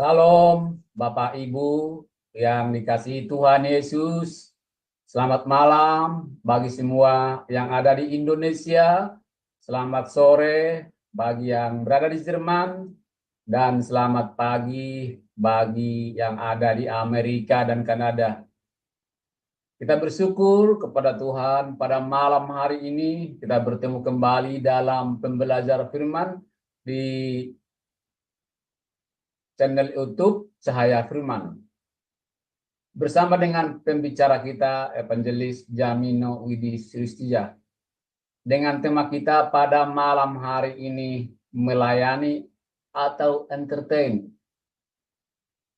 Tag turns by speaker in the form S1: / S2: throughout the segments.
S1: Salam Bapak Ibu yang dikasihi Tuhan Yesus. Selamat malam bagi semua yang ada di Indonesia. Selamat sore bagi yang berada di Jerman. Dan selamat pagi bagi yang ada di Amerika dan Kanada. Kita bersyukur kepada Tuhan pada malam hari ini kita bertemu kembali dalam pembelajaran firman di channel YouTube Cahaya Firman. Bersama dengan pembicara kita, Evangelis Jamino Widi Sulistia. Dengan tema kita pada malam hari ini, melayani atau entertain.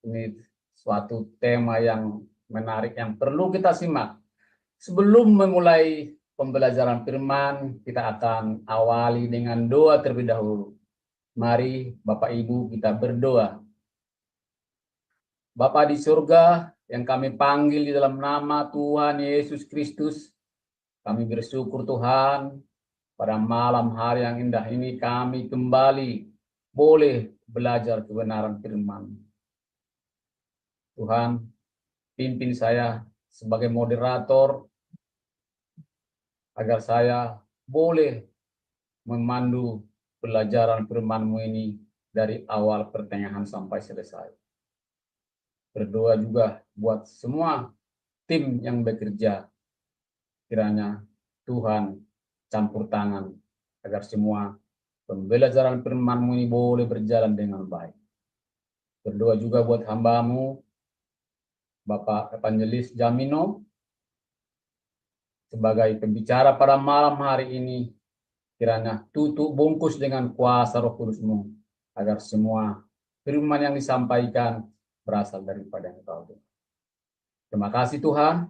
S1: Ini suatu tema yang menarik yang perlu kita simak. Sebelum memulai pembelajaran firman, kita akan awali dengan doa terlebih dahulu. Mari Bapak Ibu kita berdoa. Bapa di surga yang kami panggil di dalam nama Tuhan Yesus Kristus, kami bersyukur Tuhan pada malam hari yang indah ini kami kembali boleh belajar kebenaran firman. Tuhan, pimpin saya sebagai moderator agar saya boleh memandu pelajaran firman-Mu ini dari awal pertengahan sampai selesai. Berdoa juga buat semua tim yang bekerja. Kiranya Tuhan campur tangan agar semua pembelajaran firman-Mu ini boleh berjalan dengan baik. Berdoa juga buat hamba-Mu, Bapak Evangelis Jamino, sebagai pembicara pada malam hari ini, kiranya tutup bungkus dengan kuasa Roh Kudus-Mu, agar semua firman yang disampaikan berasal daripada Engkau. Terima kasih Tuhan,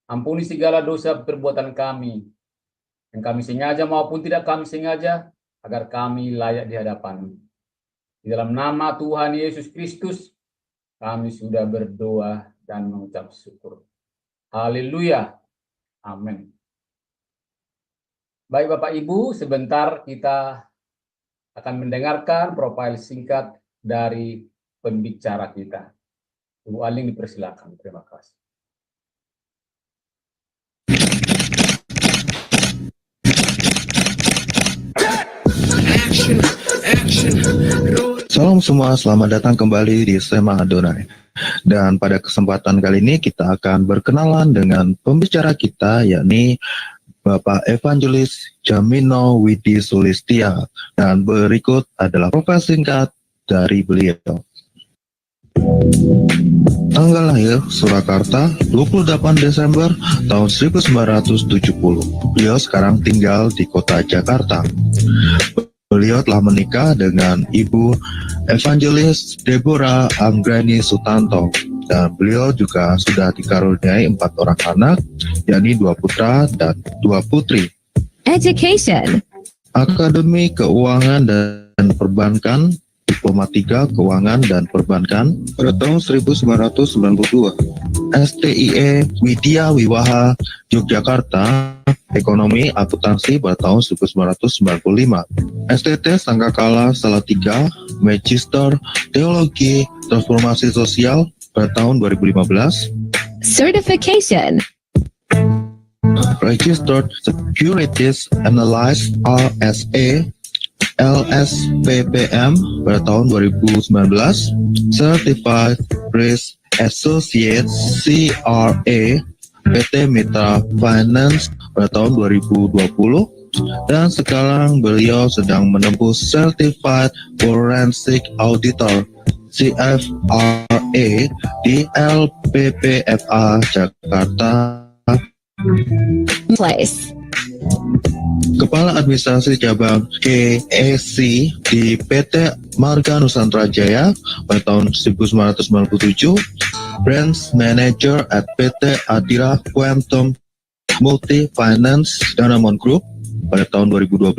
S1: ampuni segala dosa perbuatan kami, yang kami sengaja maupun tidak kami sengaja, agar kami layak di hadapan-Mu. Di dalam nama Tuhan Yesus Kristus, kami sudah berdoa dan mengucap syukur. Haleluya. Amin. Baik Bapak Ibu, sebentar kita akan mendengarkan profil singkat dari pembicara kita. Ibu Aling dipersilakan. Terima kasih.
S2: Salam semua, selamat datang kembali di Sema Adonai. Dan pada kesempatan kali ini kita akan berkenalan dengan pembicara kita, yakni Bapak Evangelis Jamino Widi Sulistia. Dan berikut adalah profil singkat dari beliau. Tanggal lahir Surakarta 28 Desember tahun 1970. Beliau sekarang tinggal di kota Jakarta. Beliau telah menikah dengan Ibu Evangelis Deborah Anggreni Sutanto, dan beliau juga sudah dikaruniai 4 orang anak, yakni 2 putra dan 2 putri.
S3: Education.
S2: Akademi Keuangan dan Perbankan, Diploma 3 Keuangan dan Perbankan pada tahun 1992. STIE Widya Wiwaha Yogyakarta, Ekonomi Akuntansi pada tahun 1995. STT Sangkakala Salatiga, Magister Teologi Transformasi Sosial pada tahun 2015.
S3: Certification.
S2: Registered Securities Analyst RSA LSPPM pada tahun 2019. Certified Risk Associate CRA PT Mitra Finance pada tahun 2020. Dan sekarang beliau sedang menempuh Certified Forensic Auditor CFRA di LPPFA Jakarta.
S3: Place.
S2: Kepala Administrasi Cabang KEC di PT Marga Nusantara Jaya pada tahun 1997. Branch Manager at PT Adira Quantum Multi Finance Danamon Group pada tahun 2012.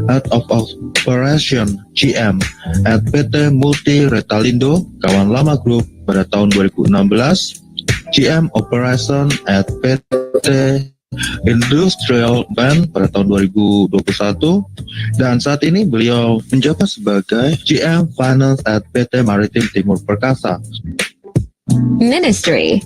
S2: Head of Operation GM at PT Multi Retalindo Kawan Lama Group pada tahun 2016. GM Operation at PT Industrial Band pada tahun 2021, dan saat ini beliau menjabat sebagai GM Finance at PT Maritim Timur Perkasa.
S3: Ministry.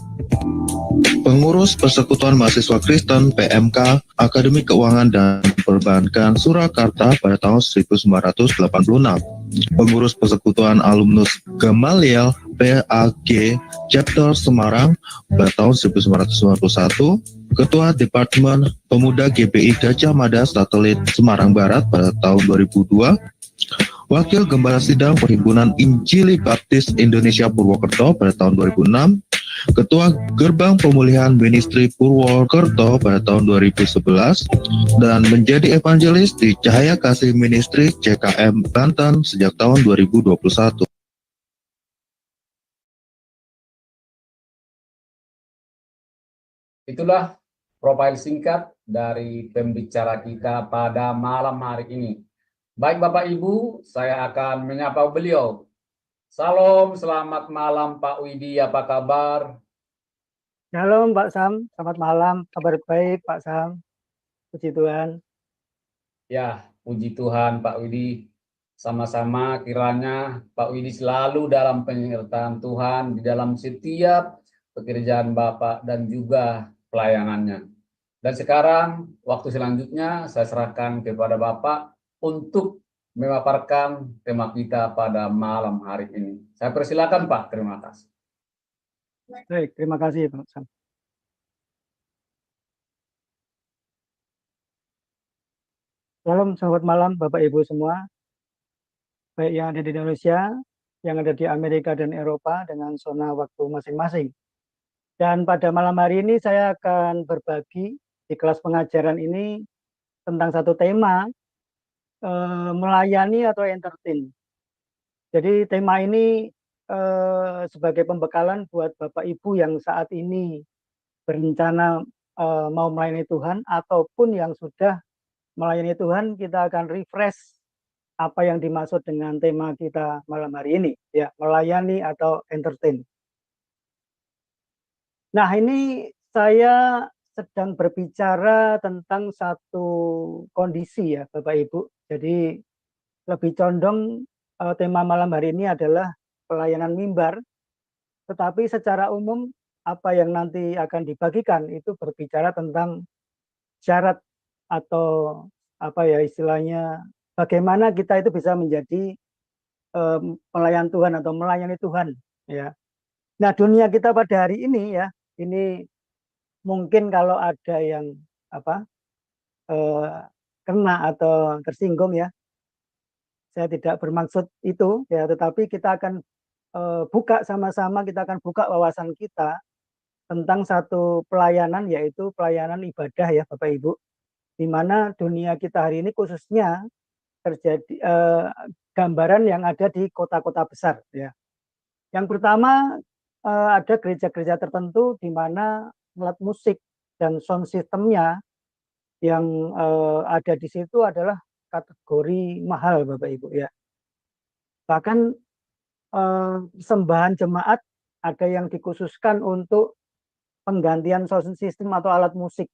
S2: Pengurus Persekutuan Mahasiswa Kristen PMK Akademi Keuangan dan Perbankan Surakarta pada tahun 1986. Pengurus Persekutuan Alumnus Gamaliel PAG Chapter Semarang pada tahun 1991. Ketua Departemen Pemuda GPI Gajah Mada Satelit Semarang Barat pada tahun 2002. Wakil Gembala Sidang Perhimpunan Injili Baptis Indonesia Purwokerto pada tahun 2006. Ketua Gerbang Pemulihan Ministry Purwokerto pada tahun 2011, dan menjadi evangelis di Cahaya Kasih Ministry CKM Banten sejak tahun 2021.
S1: Itulah profil singkat dari pembicara kita pada malam hari ini. Baik Bapak Ibu, saya akan menyapa beliau. Salam, selamat malam Pak Widi, apa kabar?
S4: Shalom Pak Sam, selamat malam, kabar baik Pak Sam, puji Tuhan.
S1: Ya, puji Tuhan Pak Widi, sama-sama kiranya Pak Widi selalu dalam penyertaan Tuhan di dalam setiap pekerjaan Bapak dan juga pelayanannya. Dan sekarang waktu selanjutnya saya serahkan kepada Bapak untuk memaparkan tema kita pada malam hari ini. Saya persilakan Pak, terima kasih.
S4: Baik, terima kasih Pak Sam. Salam, selamat malam Bapak Ibu semua, baik yang ada di Indonesia, yang ada di Amerika dan Eropa dengan zona waktu masing-masing. Dan pada malam hari ini saya akan berbagi di kelas pengajaran ini tentang satu tema, melayani atau entertain. Jadi tema ini sebagai pembekalan buat Bapak Ibu yang saat ini berencana mau melayani Tuhan ataupun yang sudah melayani Tuhan, kita akan refresh apa yang dimaksud dengan tema kita malam hari ini, ya, melayani atau entertain. Nah, ini saya sedang berbicara tentang satu kondisi ya Bapak Ibu. Jadi lebih condong tema malam hari ini adalah pelayanan mimbar, tetapi secara umum apa yang nanti akan dibagikan itu berbicara tentang syarat atau apa ya istilahnya, bagaimana kita itu bisa menjadi pelayan Tuhan atau melayani Tuhan, ya. Nah, dunia kita pada hari ini ya, ini mungkin kalau ada yang apa kena atau tersinggung ya, saya tidak bermaksud itu ya, tetapi kita akan buka sama-sama, kita akan buka wawasan kita tentang satu pelayanan, yaitu pelayanan ibadah ya Bapak Ibu, di mana dunia kita hari ini khususnya terjadi gambaran yang ada di kota-kota besar ya. Yang pertama ada gereja-gereja tertentu di mana alat musik dan sound systemnya yang ada di situ adalah kategori mahal Bapak Ibu ya. Bahkan sembahan jemaat ada yang dikhususkan untuk penggantian sound system atau alat musik.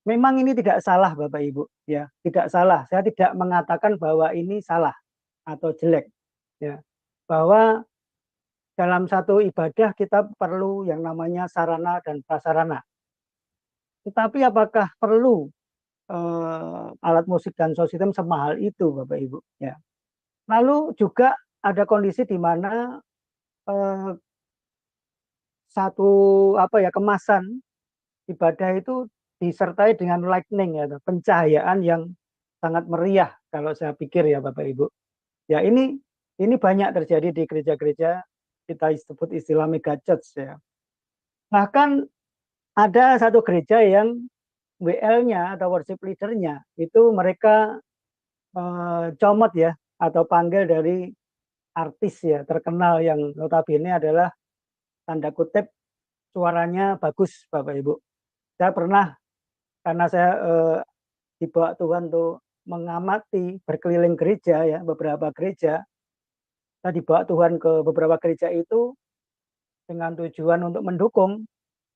S4: Memang ini tidak salah Bapak Ibu ya, tidak salah. Saya tidak mengatakan bahwa ini salah atau jelek ya. Bahwa dalam satu ibadah kita perlu yang namanya sarana dan prasarana. Tetapi apakah perlu alat musik dan sound system semahal itu Bapak Ibu ya. Lalu juga ada kondisi di mana satu apa ya kemasan ibadah itu disertai dengan lightning ya, pencahayaan yang sangat meriah kalau saya pikir ya Bapak Ibu. Ya ini banyak terjadi di gereja-gereja, kita sebut istilah mega church ya. Bahkan ada satu gereja yang WL-nya atau worship leader-nya itu mereka comot ya, atau panggil dari artis ya terkenal yang notabene adalah tanda kutip suaranya bagus Bapak Ibu. Saya pernah, karena saya dibawa Tuhan untuk mengamati berkeliling gereja ya, beberapa gereja. Saya dibawa Tuhan ke beberapa gereja itu dengan tujuan untuk mendukung.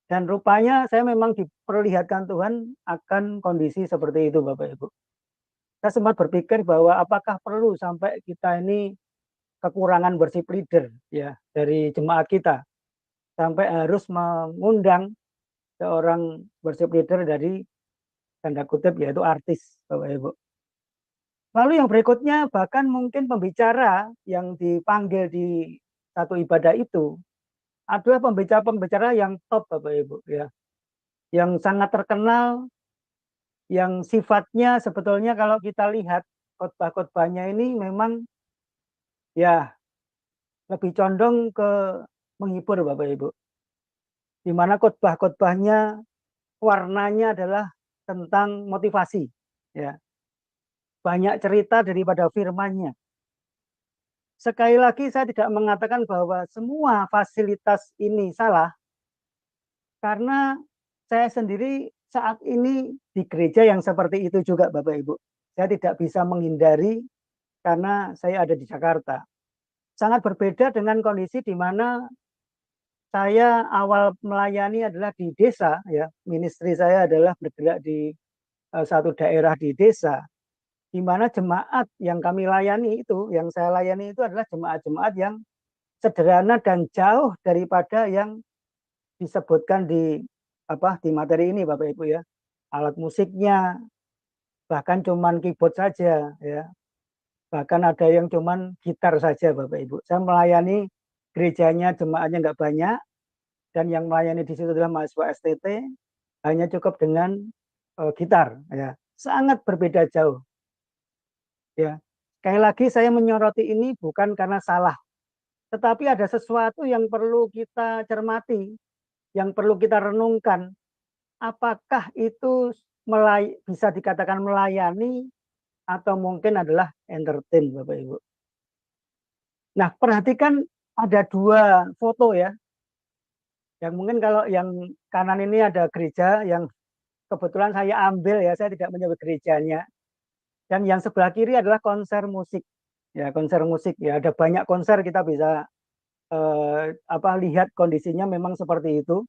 S4: Dan rupanya saya memang diperlihatkan Tuhan akan kondisi seperti itu, Bapak Ibu. Saya sempat berpikir bahwa apakah perlu sampai kita ini kekurangan worship leader ya dari jemaat kita, sampai harus mengundang seorang worship leader dari tanda kutip yaitu artis, Bapak Ibu. Lalu yang berikutnya bahkan mungkin pembicara yang dipanggil di satu ibadah itu adalah pembicara-pembicara yang top, Bapak Ibu ya, yang sangat terkenal, yang sifatnya sebetulnya kalau kita lihat khotbah-khotbahnya ini memang ya lebih condong ke menghibur, Bapak Ibu. Di mana khotbah-khotbahnya warnanya adalah tentang motivasi ya. Banyak cerita daripada firman-Nya. Sekali lagi saya tidak mengatakan bahwa semua fasilitas ini salah, karena saya sendiri saat ini di gereja yang seperti itu juga, Bapak Ibu. Saya tidak bisa menghindari karena saya ada di Jakarta. Sangat berbeda dengan kondisi di mana saya awal melayani adalah di desa ya. Ministry saya adalah bergerak di satu daerah di desa, di mana jemaat yang kami layani itu, yang saya layani itu adalah jemaat-jemaat yang sederhana dan jauh daripada yang disebutkan di materi ini, Bapak Ibu ya. Alat musiknya bahkan cuman keyboard saja ya. Bahkan ada yang cuman gitar saja, Bapak Ibu. Saya melayani gerejanya, jemaatnya nggak banyak, dan yang melayani di situ adalah mahasiswa STT, hanya cukup dengan gitar ya. Sangat berbeda jauh. Ya, sekali lagi saya menyoroti ini bukan karena salah, tetapi ada sesuatu yang perlu kita cermati, yang perlu kita renungkan. Apakah itu bisa dikatakan melayani atau mungkin adalah entertain, Bapak Ibu. Nah, perhatikan ada dua foto ya. Yang mungkin kalau yang kanan ini ada gereja yang kebetulan saya ambil ya, saya tidak menyebut gerejanya. Dan yang sebelah kiri adalah konser musik. Ya, konser musik ya, ada banyak konser kita bisa lihat kondisinya memang seperti itu.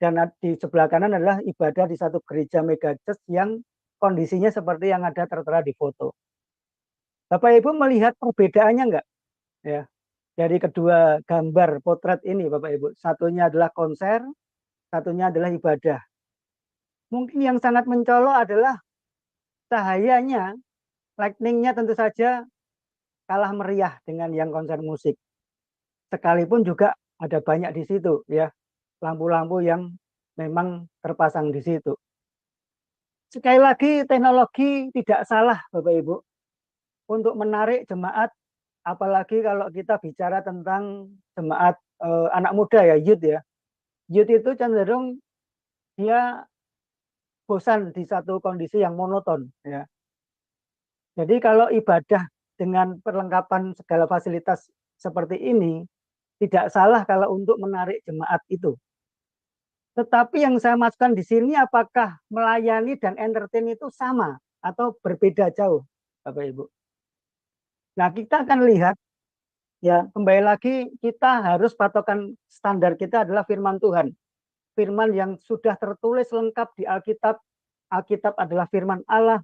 S4: Dan di sebelah kanan adalah ibadah di satu gereja mega church yang kondisinya seperti yang ada tertera di foto. Bapak Ibu melihat perbedaannya enggak? Ya, dari kedua gambar potret ini, Bapak Ibu. Satunya adalah konser, satunya adalah ibadah. Mungkin yang sangat mencolok adalah cahayanya, lightning-nya tentu saja kalah meriah dengan yang konser musik. Sekalipun juga ada banyak di situ ya, lampu-lampu yang memang terpasang di situ. Sekali lagi teknologi tidak salah, Bapak Ibu, untuk menarik jemaat, apalagi kalau kita bicara tentang jemaat anak muda ya, youth ya. Youth itu cenderung dia bosan di satu kondisi yang monoton ya. Jadi kalau ibadah dengan perlengkapan segala fasilitas seperti ini, tidak salah kalau untuk menarik jemaat itu. Tetapi yang saya masukkan di sini, apakah melayani dan entertain itu sama atau berbeda jauh, Bapak Ibu? Nah, kita akan lihat ya, kembali lagi kita harus patokan standar kita adalah firman Tuhan. Firman yang sudah tertulis lengkap di Alkitab. Alkitab adalah firman Allah.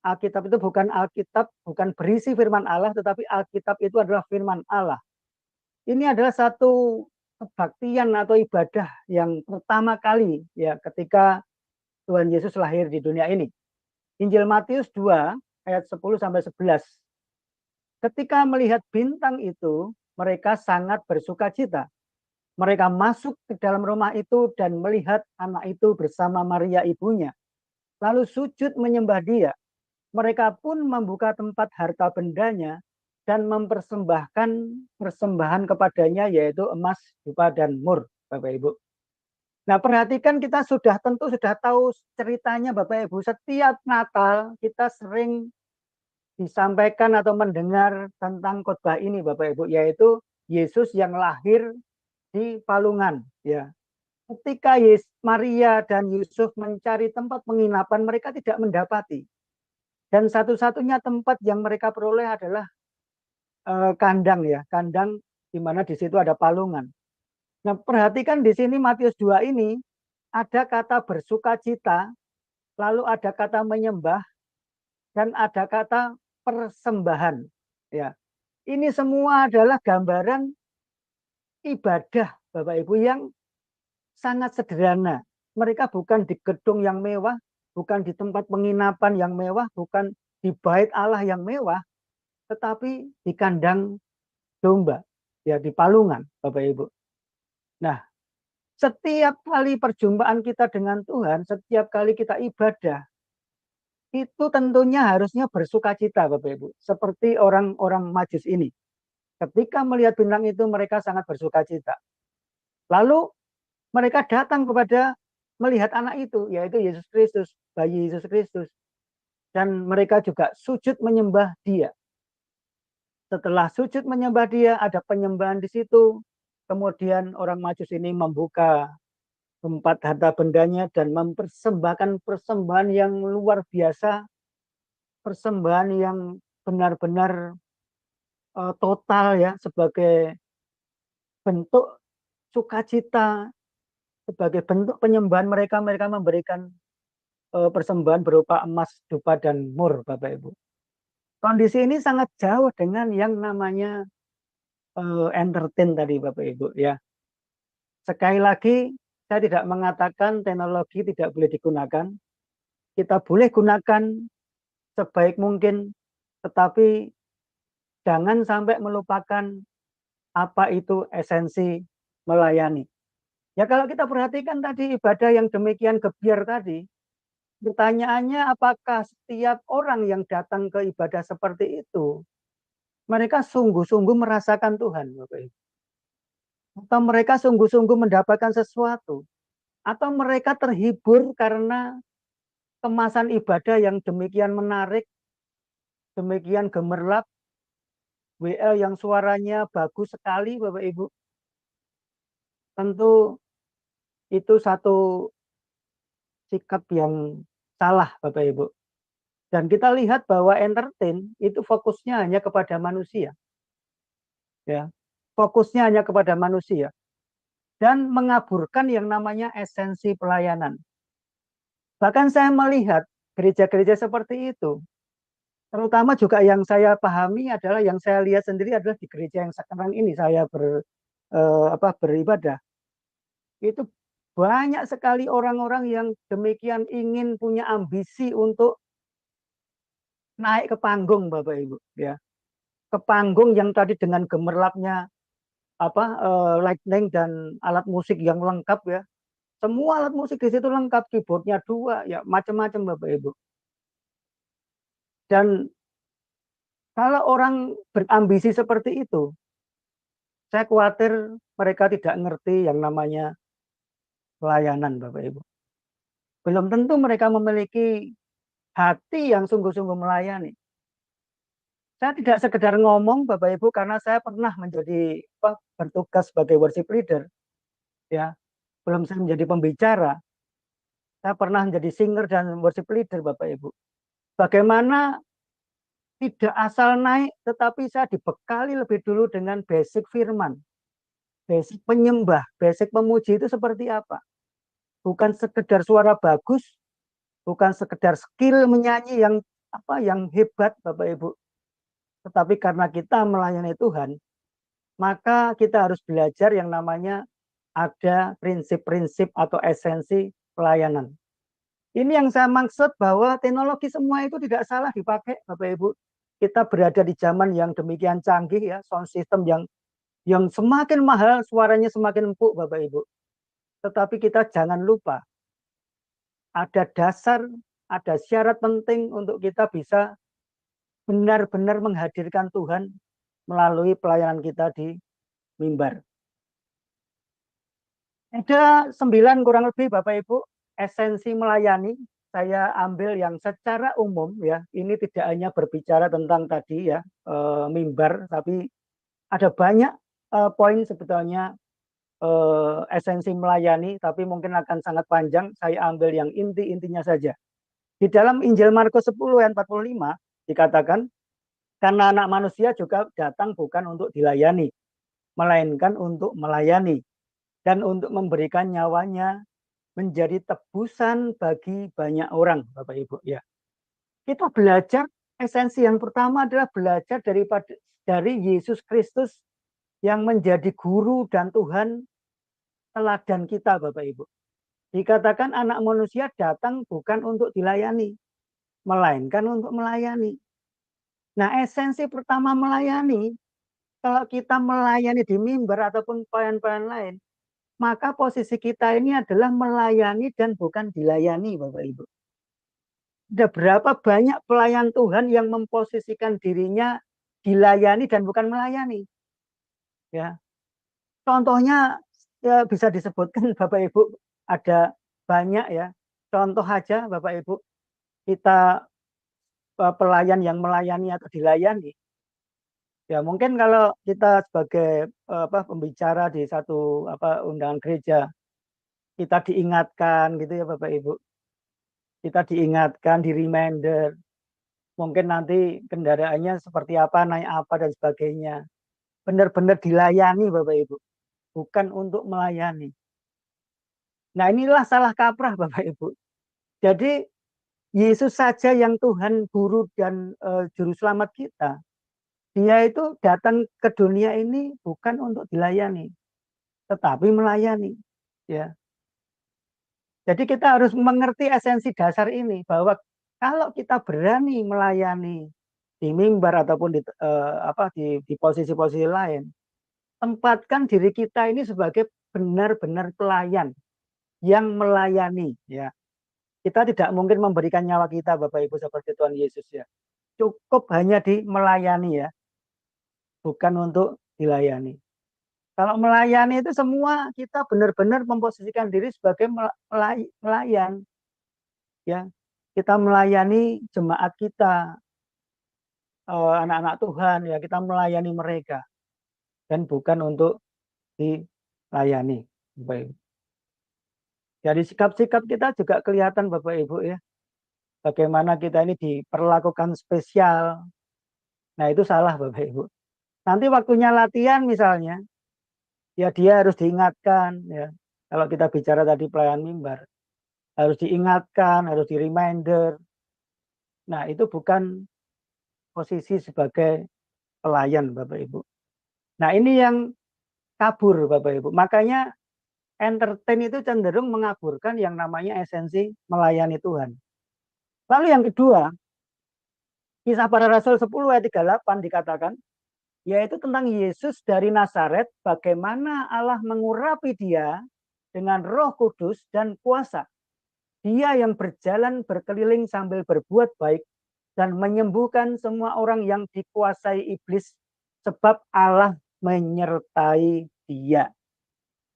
S4: Alkitab itu bukan Alkitab, bukan berisi firman Allah, tetapi Alkitab itu adalah firman Allah. Ini adalah satu kebaktian atau ibadah yang pertama kali ya ketika Tuhan Yesus lahir di dunia ini. Injil Matius 2 ayat 10 sampai 11. Ketika melihat bintang itu, mereka sangat bersukacita. Mereka masuk ke dalam rumah itu dan melihat anak itu bersama Maria ibunya. Lalu sujud menyembah dia. Mereka pun membuka tempat harta bendanya dan mempersembahkan persembahan kepadanya, yaitu emas, dupa, dan mur, Bapak Ibu. Nah, perhatikan, kita tentu sudah tahu ceritanya, Bapak Ibu. Setiap Natal kita sering disampaikan atau mendengar tentang khotbah ini, Bapak Ibu, yaitu Yesus yang lahir di palungan. Ya, ketika Maria dan Yusuf mencari tempat penginapan, mereka tidak mendapati. Dan satu-satunya tempat yang mereka peroleh adalah kandang ya, kandang di mana di situ ada palungan. Nah, perhatikan di sini Matius 2 ini ada kata bersukacita, lalu ada kata menyembah, dan ada kata persembahan. Ya, ini semua adalah gambaran ibadah Bapak Ibu yang sangat sederhana. Mereka bukan di gedung yang mewah, bukan di tempat penginapan yang mewah, bukan di bait Allah yang mewah, tetapi di kandang domba, ya di palungan, Bapak Ibu. Nah, setiap kali perjumpaan kita dengan Tuhan, setiap kali kita ibadah, itu tentunya harusnya bersukacita, Bapak Ibu. Seperti orang-orang Majus ini. Ketika melihat bintang itu, mereka sangat bersukacita. Lalu mereka datang kepada melihat anak itu, yaitu Yesus Kristus, bayi Yesus Kristus. Dan mereka juga sujud menyembah dia. Setelah sujud menyembah dia, ada penyembahan di situ. Kemudian orang Majus ini membuka tempat harta bendanya dan mempersembahkan persembahan yang luar biasa, persembahan yang benar-benar total ya, sebagai bentuk sukacita, sebagai bentuk penyembahan mereka memberikan persembahan berupa emas, dupa, dan mur, Bapak Ibu. Kondisi ini sangat jauh dengan yang namanya entertain tadi, Bapak Ibu ya. Sekali lagi, saya tidak mengatakan teknologi tidak boleh digunakan. Kita boleh gunakan sebaik mungkin, tetapi jangan sampai melupakan apa itu esensi melayani. Ya kalau kita perhatikan tadi ibadah yang demikian gebiar tadi, pertanyaannya apakah setiap orang yang datang ke ibadah seperti itu, mereka sungguh-sungguh merasakan Tuhan, Bapak Ibu? Atau mereka sungguh-sungguh mendapatkan sesuatu? Atau mereka terhibur karena kemasan ibadah yang demikian menarik, demikian gemerlap, WL yang suaranya bagus sekali, Bapak Ibu? Tentu itu satu sikap yang salah, Bapak Ibu. Dan kita lihat bahwa entertain itu fokusnya hanya kepada manusia. Ya, fokusnya hanya kepada manusia. Dan mengaburkan yang namanya esensi pelayanan. Bahkan saya melihat gereja-gereja seperti itu. Terutama juga yang saya pahami adalah, yang saya lihat sendiri adalah di gereja yang sekarang ini saya beribadah. Itu banyak sekali orang-orang yang demikian ingin punya ambisi untuk naik ke panggung, Bapak Ibu, ya. Ke panggung yang tadi dengan gemerlapnya lightning dan alat musik yang lengkap ya. Semua alat musik di situ lengkap, keyboardnya 2, ya macam-macam, Bapak Ibu. Dan kalau orang berambisi seperti itu, saya khawatir mereka tidak ngerti yang namanya pelayanan, Bapak Ibu. Belum tentu mereka memiliki hati yang sungguh-sungguh melayani. Saya tidak sekedar ngomong, Bapak Ibu, karena saya pernah menjadi bertugas sebagai worship leader. Ya, belum saya menjadi pembicara. Saya pernah menjadi singer dan worship leader, Bapak Ibu. Bagaimana tidak asal naik, tetapi saya dibekali lebih dulu dengan basic firman. Basic penyembah, basic pemuji itu seperti apa? Bukan sekedar suara bagus, bukan sekedar skill menyanyi yang hebat, Bapak Ibu. Tetapi karena kita melayani Tuhan, maka kita harus belajar yang namanya ada prinsip-prinsip atau esensi pelayanan. Ini yang saya maksud bahwa teknologi semua itu tidak salah dipakai, Bapak Ibu. Kita berada di zaman yang demikian canggih ya, sound system yang semakin mahal, suaranya semakin empuk, Bapak Ibu. Tetapi kita jangan lupa, ada dasar, ada syarat penting untuk kita bisa benar-benar menghadirkan Tuhan melalui pelayanan kita di mimbar. Ada 9 kurang lebih, Bapak Ibu, esensi melayani. Saya ambil yang secara umum ya, ini tidak hanya berbicara tentang tadi ya, mimbar, tapi ada banyak poin sebetulnya esensi melayani, tapi mungkin akan sangat panjang. Saya ambil yang inti-intinya saja. Di dalam Injil Markus 10 ayat 45 dikatakan, karena anak manusia juga datang bukan untuk dilayani, melainkan untuk melayani dan untuk memberikan nyawanya menjadi tebusan bagi banyak orang, Bapak Ibu ya. Kita belajar, esensi yang pertama adalah belajar dari Yesus Kristus yang menjadi guru dan Tuhan teladan kita, Bapak Ibu. Dikatakan anak manusia datang bukan untuk dilayani, melainkan untuk melayani. Nah, esensi pertama melayani, kalau kita melayani di mimbar ataupun pelayan-pelayan lain, maka posisi kita ini adalah melayani dan bukan dilayani, Bapak Ibu. Ada berapa banyak pelayan Tuhan yang memposisikan dirinya dilayani dan bukan melayani. Ya. Contohnya ya bisa disebutkan Bapak Ibu, ada banyak ya. Contoh aja Bapak Ibu, kita pelayan yang melayani atau dilayani. Ya mungkin kalau kita sebagai pembicara di satu undangan gereja, kita diingatkan gitu ya Bapak Ibu. Kita diingatkan, di reminder. Mungkin nanti kendaraannya seperti apa, naik apa dan sebagainya. Benar-benar dilayani Bapak Ibu, bukan untuk melayani. Nah, inilah salah kaprah Bapak Ibu. Jadi Yesus saja yang Tuhan, guru dan juru selamat kita, dia itu datang ke dunia ini bukan untuk dilayani, tetapi melayani. Ya. Jadi kita harus mengerti esensi dasar ini, bahwa kalau kita berani melayani di mimbar ataupun di posisi-posisi lain, tempatkan diri kita ini sebagai benar-benar pelayan yang melayani. Ya, kita tidak mungkin memberikan nyawa kita, Bapak Ibu, seperti Tuhan Yesus ya. Cukup hanya di melayani ya, bukan untuk dilayani. Kalau melayani itu semua kita benar-benar memposisikan diri sebagai melayan. Ya, kita melayani jemaat kita, anak-anak Tuhan ya, kita melayani mereka dan bukan untuk dilayani. Baik. Dari sikap-sikap kita juga kelihatan Bapak Ibu ya, bagaimana kita ini diperlakukan spesial. Nah itu salah Bapak Ibu. Nanti waktunya latihan misalnya, ya dia harus diingatkan ya. Kalau kita bicara tadi pelayan mimbar, harus diingatkan, harus di reminder. Nah itu bukan posisi sebagai pelayan Bapak Ibu. Nah ini yang kabur Bapak Ibu. Makanya entertain itu cenderung mengaburkan yang namanya esensi melayani Tuhan. Lalu yang kedua, Kisah Para Rasul 10 ayat 38 dikatakan, yaitu tentang Yesus dari Nazaret, bagaimana Allah mengurapi dia dengan Roh Kudus dan kuasa. Dia yang berjalan berkeliling sambil berbuat baik dan menyembuhkan semua orang yang dikuasai iblis, sebab Allah menyertai dia.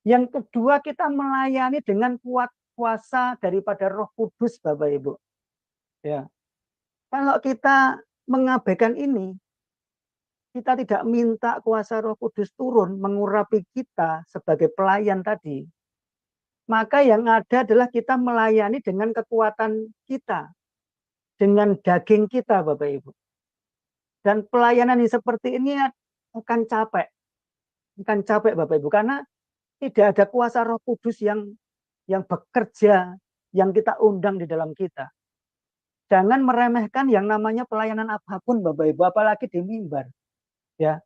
S4: Yang kedua, kita melayani dengan kuat kuasa daripada Roh Kudus, Bapak Ibu. Ya. Kalau kita mengabaikan ini, kita tidak minta kuasa Roh Kudus turun mengurapi kita sebagai pelayan tadi, maka yang ada adalah kita melayani dengan kekuatan kita, dengan daging kita, Bapak Ibu. Dan pelayanan yang seperti ini akan capek Bapak Ibu, karena tidak ada kuasa Roh Kudus yang bekerja, yang kita undang di dalam kita. Jangan meremehkan yang namanya pelayanan apapun Bapak Ibu, apalagi di mimbar. Ya,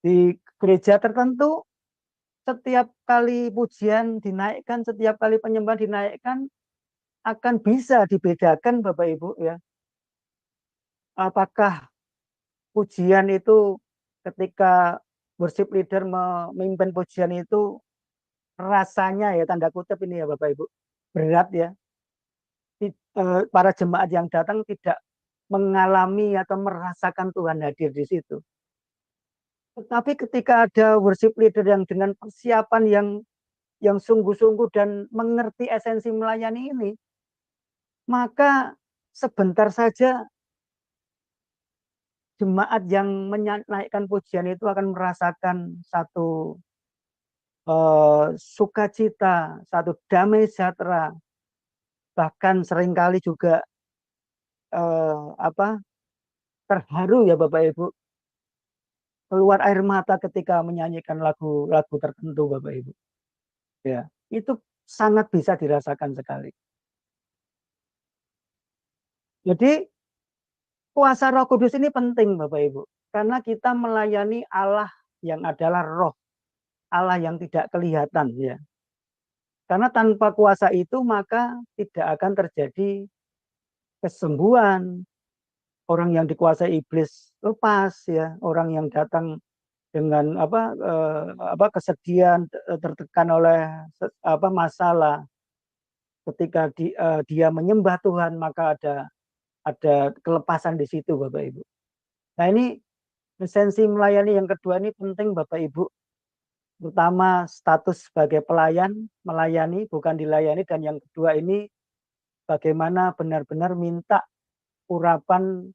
S4: di gereja tertentu setiap kali pujian dinaikkan, setiap kali penyembahan dinaikkan, akan bisa dibedakan Bapak Ibu ya. Apakah pujian itu ketika worship leader memimpin pujian itu rasanya ya, tanda kutip ini ya Bapak Ibu, berat ya. Para jemaat yang datang tidak mengalami atau merasakan Tuhan hadir di situ. Tetapi ketika ada worship leader yang dengan persiapan yang sungguh-sungguh dan mengerti esensi melayani ini, maka sebentar saja jemaat yang menaikkan pujian itu akan merasakan satu sukacita, satu damai sejahtera, bahkan seringkali juga terharu ya Bapak Ibu, keluar air mata ketika menyanyikan lagu-lagu tertentu Bapak Ibu. Ya, itu sangat bisa dirasakan sekali. Jadi kuasa Roh Kudus ini penting Bapak Ibu, karena kita melayani Allah yang adalah roh, Allah yang tidak kelihatan ya. Karena tanpa kuasa itu maka tidak akan terjadi kesembuhan, orang yang dikuasai iblis lepas ya, orang yang datang dengan kesedihan, tertekan oleh masalah, ketika dia menyembah Tuhan maka ada kelepasan di situ Bapak Ibu. Nah ini esensi melayani yang kedua ini penting Bapak Ibu, terutama status sebagai pelayan, melayani bukan dilayani, dan yang kedua ini bagaimana benar-benar minta urapan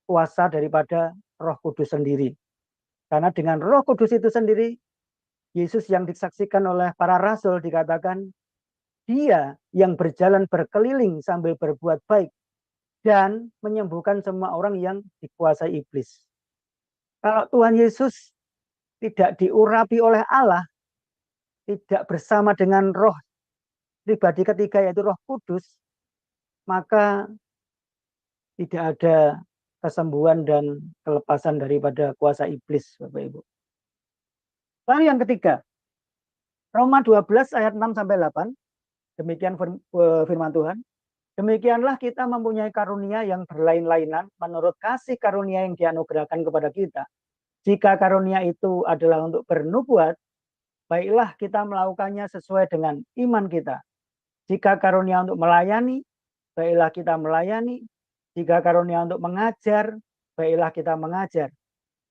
S4: kuasa daripada Roh Kudus sendiri. Karena dengan Roh Kudus itu sendiri, Yesus yang disaksikan oleh para rasul dikatakan, Dia yang berjalan berkeliling sambil berbuat baik dan menyembuhkan semua orang yang dikuasai iblis. Kalau Tuhan Yesus tidak diurapi oleh Allah, tidak bersama dengan roh pribadi ketiga yaitu Roh Kudus, maka tidak ada kesembuhan dan kelepasan daripada kuasa iblis, Bapak Ibu. Lalu yang ketiga, Roma 12 ayat 6 sampai 8. Demikian firman Tuhan. Demikianlah kita mempunyai karunia yang berlain-lainan menurut kasih karunia yang dianugerahkan kepada kita. Jika karunia itu adalah untuk bernubuat, baiklah kita melakukannya sesuai dengan iman kita. Jika karunia untuk melayani, baiklah kita melayani. Jika karunia untuk mengajar, baiklah kita mengajar.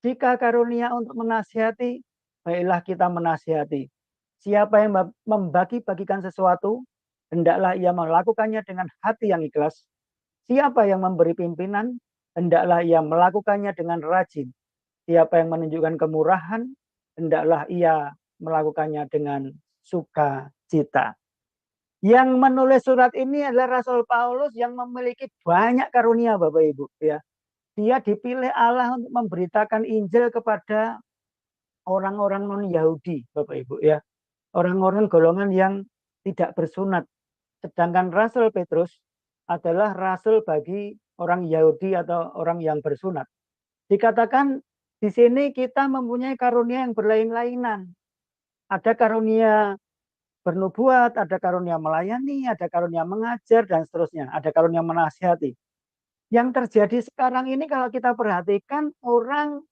S4: Jika karunia untuk menasihati, baiklah kita menasihati. Siapa yang membagi-bagikan sesuatu, hendaklah ia melakukannya dengan hati yang ikhlas. Siapa yang memberi pimpinan, hendaklah ia melakukannya dengan rajin. Siapa yang menunjukkan kemurahan, hendaklah ia melakukannya dengan sukacita. Yang menulis surat ini adalah Rasul Paulus yang memiliki banyak karunia Bapak Ibu ya. Dia dipilih Allah untuk memberitakan Injil kepada orang-orang non-Yahudi Bapak Ibu ya. Orang-orang golongan yang tidak bersunat. Sedangkan Rasul Petrus adalah rasul bagi orang Yahudi atau orang yang bersunat. Dikatakan di sini kita mempunyai karunia yang berlain-lainan. Ada karunia bernubuat, ada karunia melayani, ada karunia mengajar, dan seterusnya. Ada karunia menasihati. Yang terjadi sekarang ini kalau kita perhatikan, orang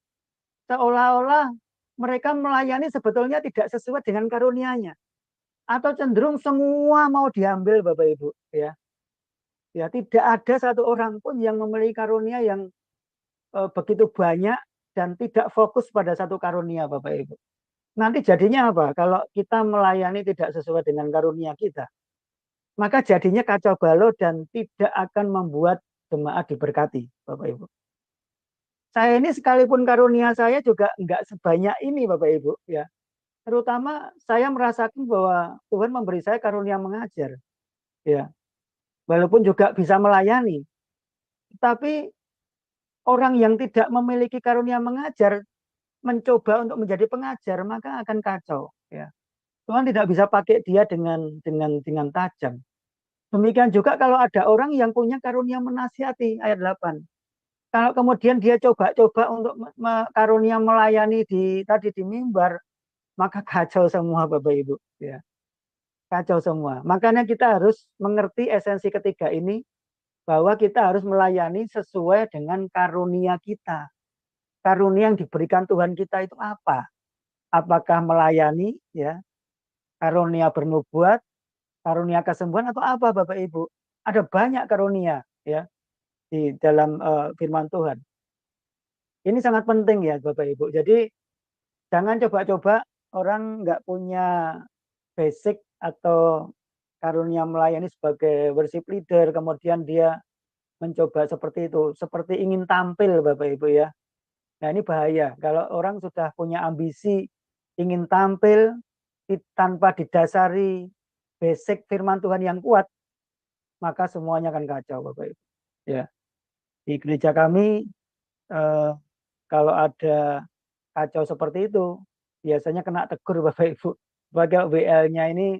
S4: seolah-olah mereka melayani sebetulnya tidak sesuai dengan karunianya. Atau cenderung semua mau diambil Bapak Ibu ya. Ya, tidak ada satu orang pun yang memiliki karunia yang begitu banyak dan tidak fokus pada satu karunia Bapak Ibu. Nanti jadinya apa? Kalau kita melayani tidak sesuai dengan karunia kita, maka jadinya kacau balau dan tidak akan membuat jemaat diberkati Bapak Ibu. Saya ini sekalipun karunia saya juga enggak sebanyak ini Bapak Ibu ya. Terutama saya merasakan bahwa Tuhan memberi saya karunia mengajar. Ya. Walaupun juga bisa melayani. Tapi orang yang tidak memiliki karunia mengajar mencoba untuk menjadi pengajar maka akan kacau ya. Tuhan tidak bisa pakai dia dengan tajam. Demikian juga kalau ada orang yang punya karunia menasihati ayat 8. Kalau kemudian dia coba-coba untuk karunia melayani di mimbar, maka kacau semua Bapak Ibu ya. Kacau semua. Makanya kita harus mengerti esensi ketiga ini, bahwa kita harus melayani sesuai dengan karunia kita. Karunia yang diberikan Tuhan kita itu apa? Apakah melayani ya? Karunia bernubuat, karunia kesembuhan, atau apa Bapak Ibu? Ada banyak karunia ya di dalam firman Tuhan. Ini sangat penting ya Bapak Ibu. Jadi jangan coba-coba orang nggak punya basic atau karunia melayani sebagai worship leader, kemudian dia mencoba seperti itu, seperti ingin tampil Bapak Ibu ya. Nah ini bahaya, kalau orang sudah punya ambisi ingin tampil tanpa didasari basic firman Tuhan yang kuat, maka semuanya akan kacau Bapak Ibu. Ya. Di gereja kami, kalau ada kacau seperti itu, biasanya kena tegur Bapak Ibu. Sebagai WL-nya ini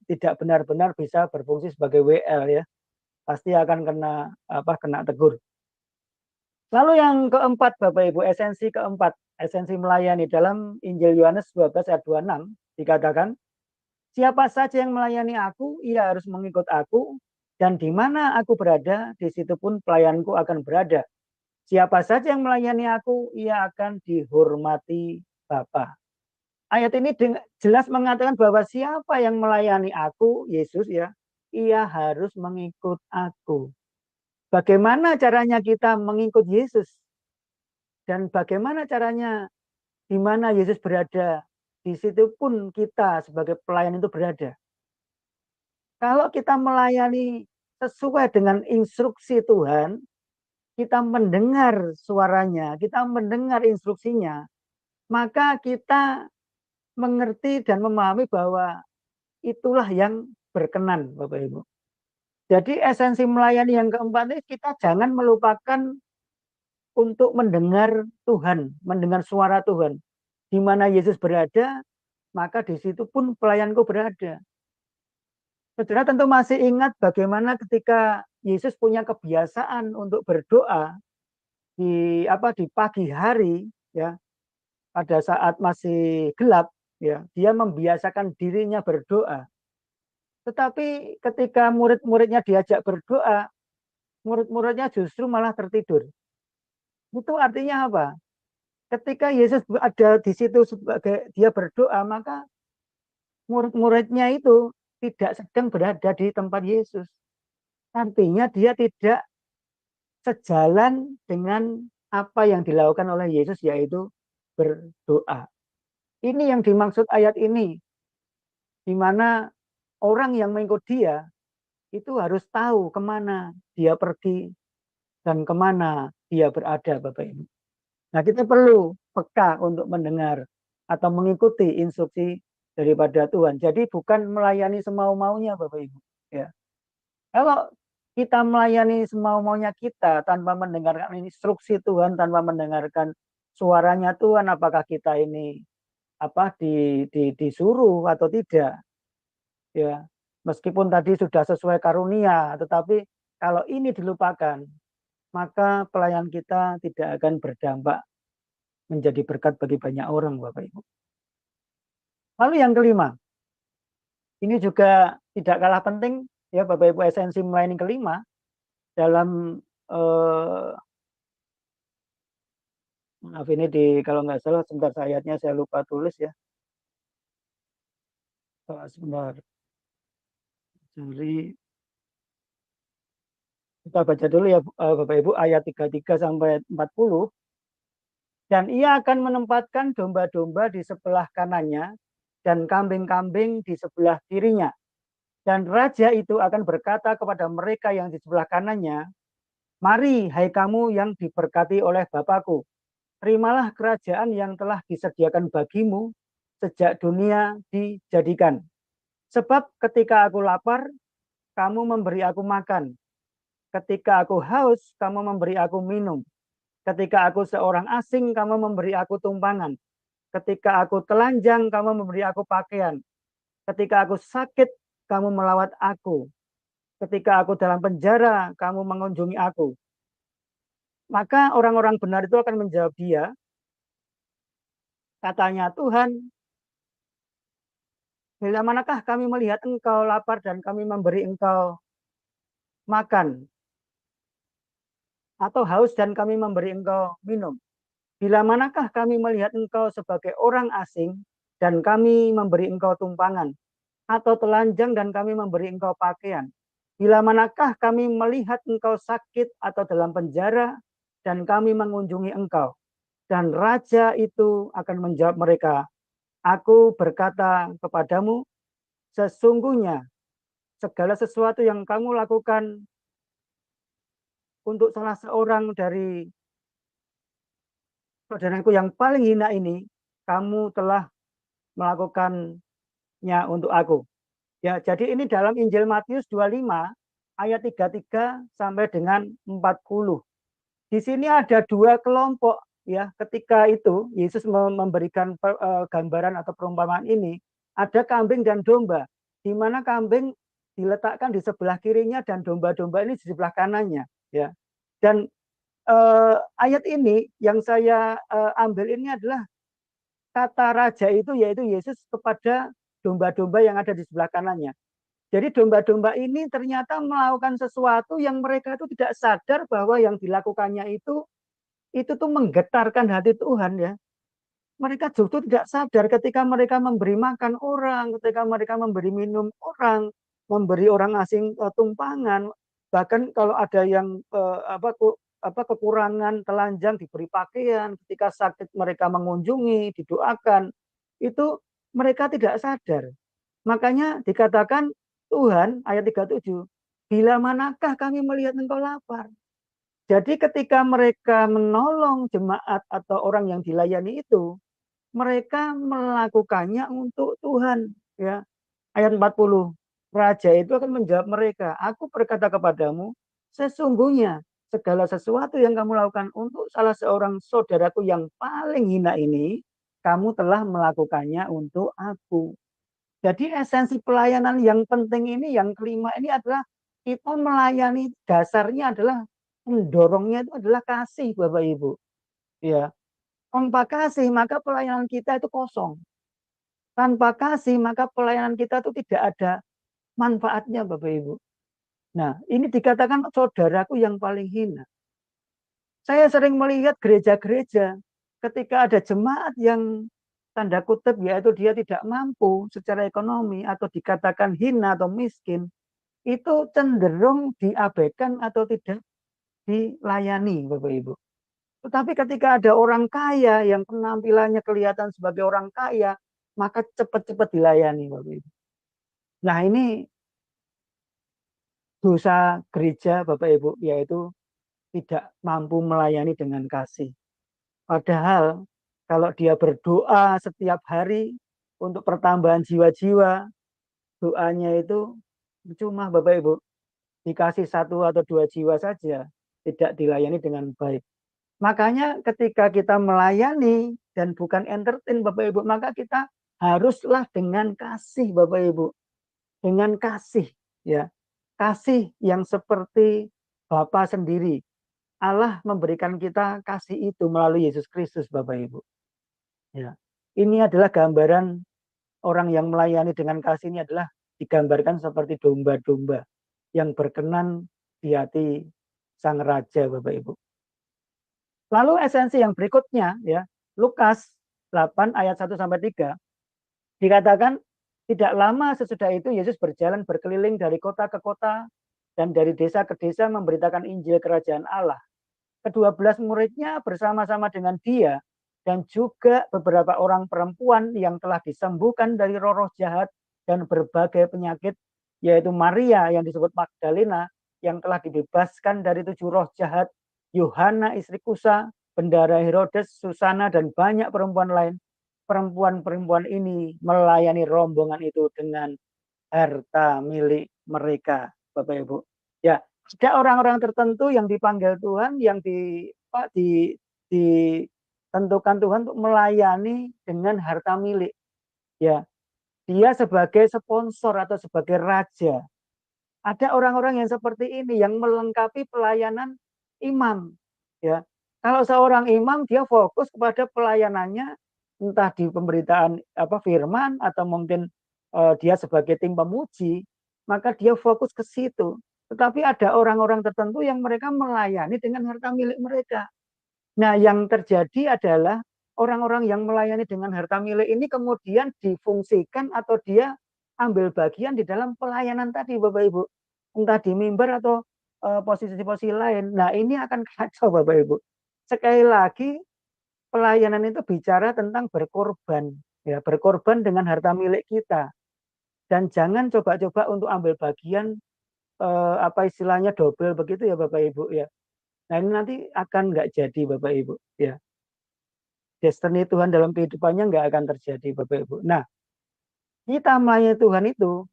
S4: tidak benar-benar bisa berfungsi sebagai WL ya, pasti akan kena tegur. Lalu yang keempat Bapak Ibu, esensi keempat, esensi melayani dalam Injil Yohanes 12 ayat 26 dikatakan, siapa saja yang melayani aku, ia harus mengikut aku, dan di mana aku berada, di situ pun pelayanku akan berada. Siapa saja yang melayani aku, ia akan dihormati Bapa. Ayat ini jelas mengatakan bahwa siapa yang melayani aku, Yesus ya, ia harus mengikut aku. Bagaimana caranya kita mengikut Yesus? Dan bagaimana caranya di mana Yesus berada, di situ pun kita sebagai pelayan itu berada. Kalau kita melayani sesuai dengan instruksi Tuhan, kita mendengar suaranya, kita mendengar instruksinya, maka kita mengerti dan memahami bahwa itulah yang berkenan, Bapak Ibu. Jadi esensi melayani yang keempat ini kita jangan melupakan untuk mendengar Tuhan, mendengar suara Tuhan. Di mana Yesus berada, maka di situ pun pelayanku berada. Saudara tentu masih ingat bagaimana ketika Yesus punya kebiasaan untuk berdoa di pagi hari ya, pada saat masih gelap ya, dia membiasakan dirinya berdoa. Tetapi ketika murid-muridnya diajak berdoa, murid-muridnya justru malah tertidur. Itu artinya apa? Ketika Yesus ada di situ sebagai dia berdoa, maka murid-muridnya itu tidak sedang berada di tempat Yesus. Artinya dia tidak sejalan dengan apa yang dilakukan oleh Yesus, yaitu berdoa. Ini yang dimaksud ayat ini, di mana orang yang mengikut dia itu harus tahu kemana dia pergi dan kemana dia berada, Bapak Ibu. Nah, kita perlu peka untuk mendengar atau mengikuti instruksi daripada Tuhan. Jadi bukan melayani semau-maunya, Bapak Ibu. Ya. Kalau kita melayani semau-maunya kita tanpa mendengarkan instruksi Tuhan, tanpa mendengarkan suaranya Tuhan, apakah kita ini disuruh atau tidak? Ya, meskipun tadi sudah sesuai karunia, tetapi kalau ini dilupakan, maka pelayan kita tidak akan berdampak menjadi berkat bagi banyak orang, Bapak Ibu. Lalu yang kelima, ini juga tidak kalah penting, ya Bapak Ibu, esensi melayani kelima dalam maaf ini kalau nggak salah sebentar ayatnya saya lupa tulis ya. Sebentar. Jadi kita baca dulu ya Bapak Ibu, ayat 33 sampai 40. Dan ia akan menempatkan domba-domba di sebelah kanannya dan kambing-kambing di sebelah kirinya. Dan raja itu akan berkata kepada mereka yang di sebelah kanannya, mari hai kamu yang diberkati oleh Bapakku, terimalah kerajaan yang telah disediakan bagimu sejak dunia dijadikan. Sebab ketika aku lapar, kamu memberi aku makan. Ketika aku haus, kamu memberi aku minum. Ketika aku seorang asing, kamu memberi aku tumpangan. Ketika aku telanjang, kamu memberi aku pakaian. Ketika aku sakit, kamu melawat aku. Ketika aku dalam penjara, kamu mengunjungi aku. Maka orang-orang benar itu akan menjawab dia, katanya Tuhan, bila manakah kami melihat engkau lapar dan kami memberi engkau makan, atau haus dan kami memberi engkau minum? Bila manakah kami melihat engkau sebagai orang asing dan kami memberi engkau tumpangan, atau telanjang dan kami memberi engkau pakaian? Bila manakah kami melihat engkau sakit atau dalam penjara dan kami mengunjungi engkau? Dan raja itu akan menjawab mereka, aku berkata kepadamu, sesungguhnya segala sesuatu yang kamu lakukan untuk salah seorang dari saudaraku yang paling hina ini, kamu telah melakukannya untuk aku. Ya, jadi ini dalam Injil Matius 25 ayat 33 sampai dengan 40. Di sini ada dua kelompok ya, ketika itu Yesus memberikan gambaran atau perumpamaan ini, ada kambing dan domba, di mana kambing diletakkan di sebelah kirinya dan domba-domba ini di sebelah kanannya, ya. Dan ayat ini yang saya ambil ini adalah kata raja itu yaitu Yesus kepada domba-domba yang ada di sebelah kanannya. Jadi domba-domba ini ternyata melakukan sesuatu yang mereka itu tidak sadar bahwa yang dilakukannya itu tuh menggetarkan hati Tuhan, ya. Mereka justru tidak sadar ketika mereka memberi makan orang, ketika mereka memberi minum orang, memberi orang asing tumpangan, bahkan kalau ada yang kekurangan telanjang diberi pakaian, ketika sakit mereka mengunjungi, didoakan, itu mereka tidak sadar. Makanya dikatakan Tuhan ayat 37, bila manakah kami melihat engkau lapar. Jadi ketika mereka menolong jemaat atau orang yang dilayani itu, mereka melakukannya untuk Tuhan, ya. Ayat 40, raja itu akan menjawab mereka, aku berkata kepadamu, sesungguhnya segala sesuatu yang kamu lakukan untuk salah seorang saudaraku yang paling hina ini, kamu telah melakukannya untuk aku. Jadi esensi pelayanan yang penting ini, yang kelima ini adalah kita melayani, dasarnya adalah mendorongnya itu adalah kasih, Bapak Ibu. Ya, tanpa kasih maka pelayanan kita itu kosong. Tanpa kasih maka pelayanan kita itu tidak ada manfaatnya, Bapak Ibu. Nah, ini dikatakan saudaraku yang paling hina. Saya sering melihat gereja-gereja ketika ada jemaat yang tanda kutip yaitu dia tidak mampu secara ekonomi atau dikatakan hina atau miskin, itu cenderung diabaikan atau tidak dilayani, Bapak Ibu. Tetapi ketika ada orang kaya yang penampilannya kelihatan sebagai orang kaya, maka cepat-cepat dilayani, Bapak Ibu. Nah, ini dosa gereja, Bapak Ibu, yaitu tidak mampu melayani dengan kasih. Padahal kalau dia berdoa setiap hari untuk pertambahan jiwa-jiwa, doanya itu cuma, Bapak Ibu, dikasih 1 atau 2 jiwa saja, tidak dilayani dengan baik. Makanya ketika kita melayani dan bukan entertain, Bapak Ibu, maka kita haruslah dengan kasih, Bapak Ibu. Dengan kasih, ya. Kasih yang seperti Bapa sendiri. Allah memberikan kita kasih itu melalui Yesus Kristus, Bapak Ibu. Ya. Ini adalah gambaran orang yang melayani dengan kasih, ini adalah digambarkan seperti domba-domba yang berkenan di hati Sang Raja, Bapak Ibu. Lalu esensi yang berikutnya, ya, Lukas 8 ayat 1 sampai 3 dikatakan tidak lama sesudah itu Yesus berjalan berkeliling dari kota ke kota dan dari desa ke desa memberitakan Injil Kerajaan Allah. Ke-12 muridnya bersama-sama dengan dia dan juga beberapa orang perempuan yang telah disembuhkan dari roh-roh jahat dan berbagai penyakit, yaitu Maria yang disebut Magdalena yang telah dibebaskan dari 7 roh jahat, Yohana istri Kusa, bendahara Herodes, Susana, dan banyak perempuan lain. Perempuan-perempuan ini melayani rombongan itu dengan harta milik mereka, Bapak Ibu. Ya, ada orang-orang tertentu yang dipanggil Tuhan, yang ditentukan Tuhan untuk melayani dengan harta milik. Ya, dia sebagai sponsor atau sebagai raja. Ada orang-orang yang seperti ini yang melengkapi pelayanan imam. Ya, kalau seorang imam dia fokus kepada pelayanannya, entah di pemberitaan firman atau mungkin dia sebagai tim pemuji, maka dia fokus ke situ. Tetapi ada orang-orang tertentu yang mereka melayani dengan harta milik mereka. Nah, yang terjadi adalah orang-orang yang melayani dengan harta milik ini kemudian difungsikan atau dia ambil bagian di dalam pelayanan tadi, Bapak Ibu. Entah di mimbar atau posisi-posisi lain. Nah, ini akan kacau, Bapak Ibu. Sekali lagi, pelayanan itu bicara tentang berkorban, ya, berkorban dengan harta milik kita. Dan jangan coba-coba untuk ambil bagian istilahnya double begitu ya, Bapak Ibu, ya. Nah, ini nanti akan nggak jadi, Bapak Ibu, ya. Destiny Tuhan dalam kehidupannya nggak akan terjadi, Bapak Ibu. Nah, kita melayani Tuhan itu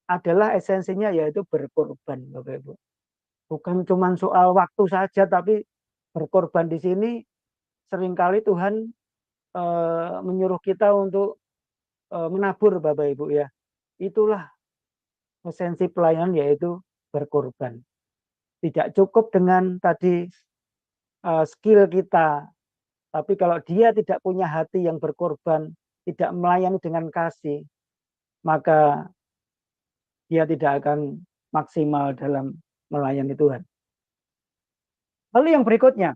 S4: adalah esensinya yaitu berkorban, Bapak Ibu. Bukan cuma soal waktu saja, tapi berkorban di sini seringkali Tuhan menyuruh kita untuk menabur Bapak Ibu ya. Itulah esensi pelayanan, yaitu berkorban. Tidak cukup dengan tadi skill kita, tapi kalau dia tidak punya hati yang berkorban, tidak melayani dengan kasih, maka dia tidak akan maksimal dalam melayani Tuhan. Lalu yang berikutnya,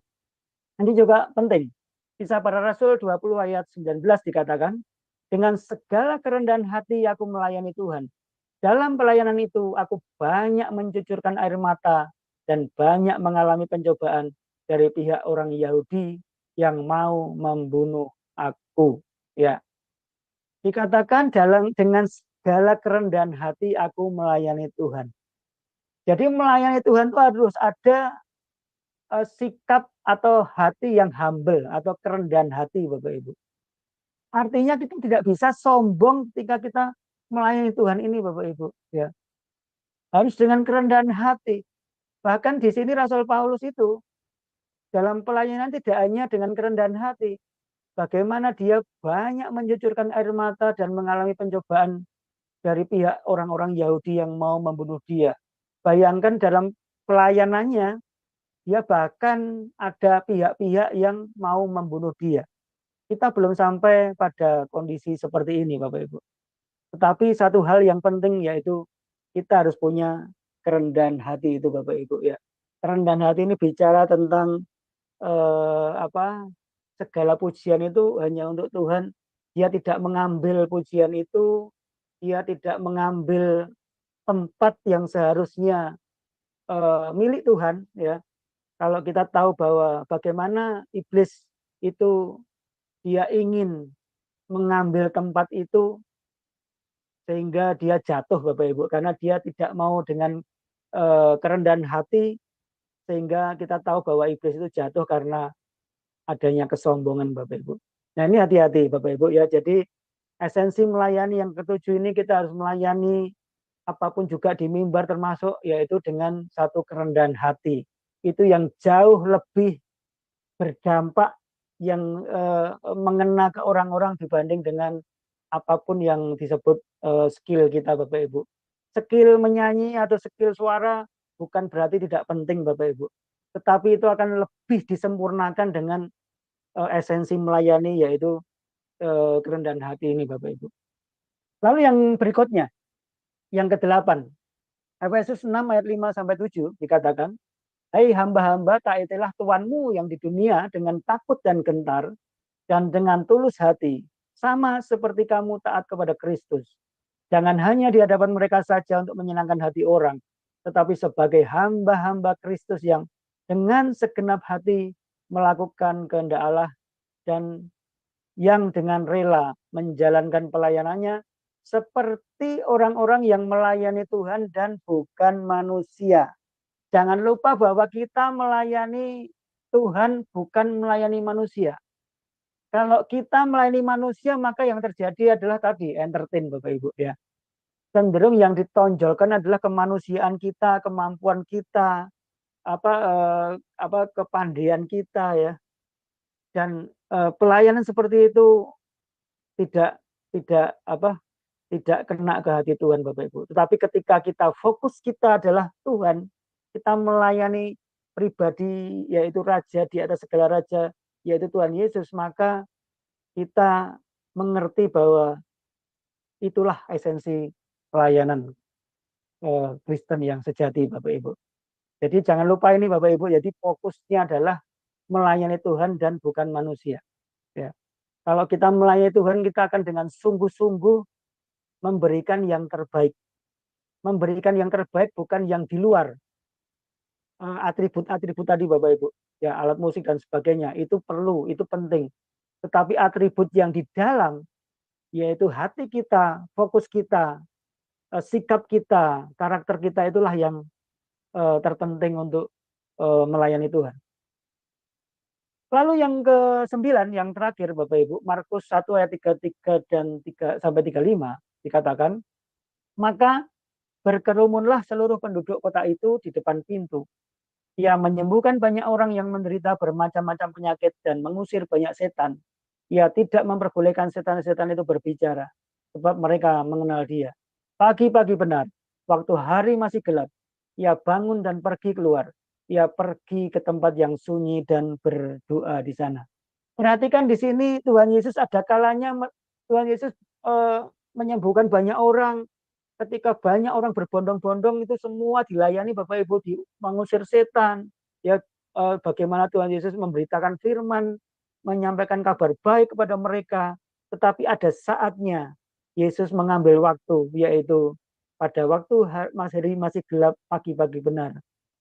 S4: ini juga penting. Kisah Para Rasul 20 ayat 19 dikatakan, dengan segala kerendahan hati aku melayani Tuhan. Dalam pelayanan itu aku banyak mencucurkan air mata dan banyak mengalami pencobaan dari pihak orang Yahudi yang mau membunuh aku. Ya, dikatakan dengan segala kerendahan hati aku melayani Tuhan. Jadi melayani Tuhan itu harus ada sikap atau hati yang humble atau kerendahan hati, Bapak Ibu. Artinya kita tidak bisa sombong ketika kita melayani Tuhan ini, Bapak Ibu. Ya, harus dengan kerendahan hati. Bahkan di sini Rasul Paulus itu dalam pelayanan tidak hanya dengan kerendahan hati, bagaimana dia banyak mencucurkan air mata dan mengalami pencobaan dari pihak orang-orang Yahudi yang mau membunuh dia. Bayangkan dalam pelayanannya, dia bahkan ada pihak-pihak yang mau membunuh dia. Kita belum sampai pada kondisi seperti ini, Bapak Ibu. Tetapi satu hal yang penting, yaitu kita harus punya kerendahan hati itu, Bapak Ibu ya. Kerendahan hati ini bicara tentang segala pujian itu hanya untuk Tuhan. Dia tidak mengambil pujian itu, dia tidak mengambil tempat yang seharusnya milik Tuhan ya. Kalau kita tahu bahwa bagaimana iblis itu dia ingin mengambil tempat itu sehingga dia jatuh, Bapak Ibu, karena dia tidak mau dengan kerendahan hati, sehingga kita tahu bahwa iblis itu jatuh karena adanya kesombongan, Bapak Ibu. Nah, ini hati-hati Bapak Ibu ya. Jadi esensi melayani yang ketujuh ini, kita harus melayani apapun juga di mimbar, termasuk yaitu dengan satu kerendahan hati. Itu yang jauh lebih berdampak, yang mengena ke orang-orang dibanding dengan apapun yang disebut skill kita, Bapak Ibu. Skill menyanyi atau skill suara bukan berarti tidak penting, Bapak Ibu. Tetapi itu akan lebih disempurnakan dengan esensi melayani, yaitu kerendahan hati ini, Bapak Ibu. Lalu yang berikutnya, yang ke-8. Efesus 6 ayat 5-7 dikatakan, hai hamba-hamba, taatilah Tuanmu yang di dunia dengan takut dan gentar, dan dengan tulus hati, sama seperti kamu taat kepada Kristus. Jangan hanya di hadapan mereka saja untuk menyenangkan hati orang, tetapi sebagai hamba-hamba Kristus yang dengan segenap hati melakukan kehendak Allah, dan yang dengan rela menjalankan pelayanannya seperti orang-orang yang melayani Tuhan dan bukan manusia. Jangan lupa bahwa kita melayani Tuhan, bukan melayani manusia. Kalau kita melayani manusia, maka yang terjadi adalah tadi entertain, Bapak Ibu ya. Cenderung yang ditonjolkan adalah kemanusiaan kita, kemampuan kita, kepandaian kita ya. Dan pelayanan seperti itu tidak kena ke hati Tuhan, Bapak Ibu. Tetapi ketika kita fokus kita adalah Tuhan, kita melayani pribadi, yaitu Raja di atas segala raja, yaitu Tuhan Yesus, maka kita mengerti bahwa itulah esensi pelayanan Kristen yang sejati, Bapak Ibu. Jadi jangan lupa ini, Bapak Ibu, jadi fokusnya adalah melayani Tuhan dan bukan manusia. Ya. Kalau kita melayani Tuhan, kita akan dengan sungguh-sungguh memberikan yang terbaik. Memberikan yang terbaik, bukan yang di luar. Atribut-atribut tadi, Bapak Ibu, ya, alat musik dan sebagainya, itu perlu, itu penting. Tetapi atribut yang di dalam, yaitu hati kita, fokus kita, sikap kita, karakter kita, itulah yang terpenting untuk melayani Tuhan. Lalu yang ke-9, yang terakhir, Bapak Ibu, Markus 1 ayat 33 dan 3-35 dikatakan, maka berkerumunlah seluruh penduduk kota itu di depan pintu. Ia menyembuhkan banyak orang yang menderita bermacam-macam penyakit dan mengusir banyak setan. Ia tidak memperbolehkan setan-setan itu berbicara, sebab mereka mengenal Dia. Pagi-pagi benar, waktu hari masih gelap, ia bangun dan pergi keluar. Ia pergi ke tempat yang sunyi dan berdoa di sana. Perhatikan di sini Tuhan Yesus ada kalanya Tuhan Yesus menyembuhkan banyak orang. Ketika banyak orang berbondong-bondong itu semua dilayani Bapak Ibu, mengusir setan. Ya, bagaimana Tuhan Yesus memberitakan firman, menyampaikan kabar baik kepada mereka. Tetapi ada saatnya Yesus mengambil waktu, yaitu pada waktu hari masih gelap, pagi-pagi benar.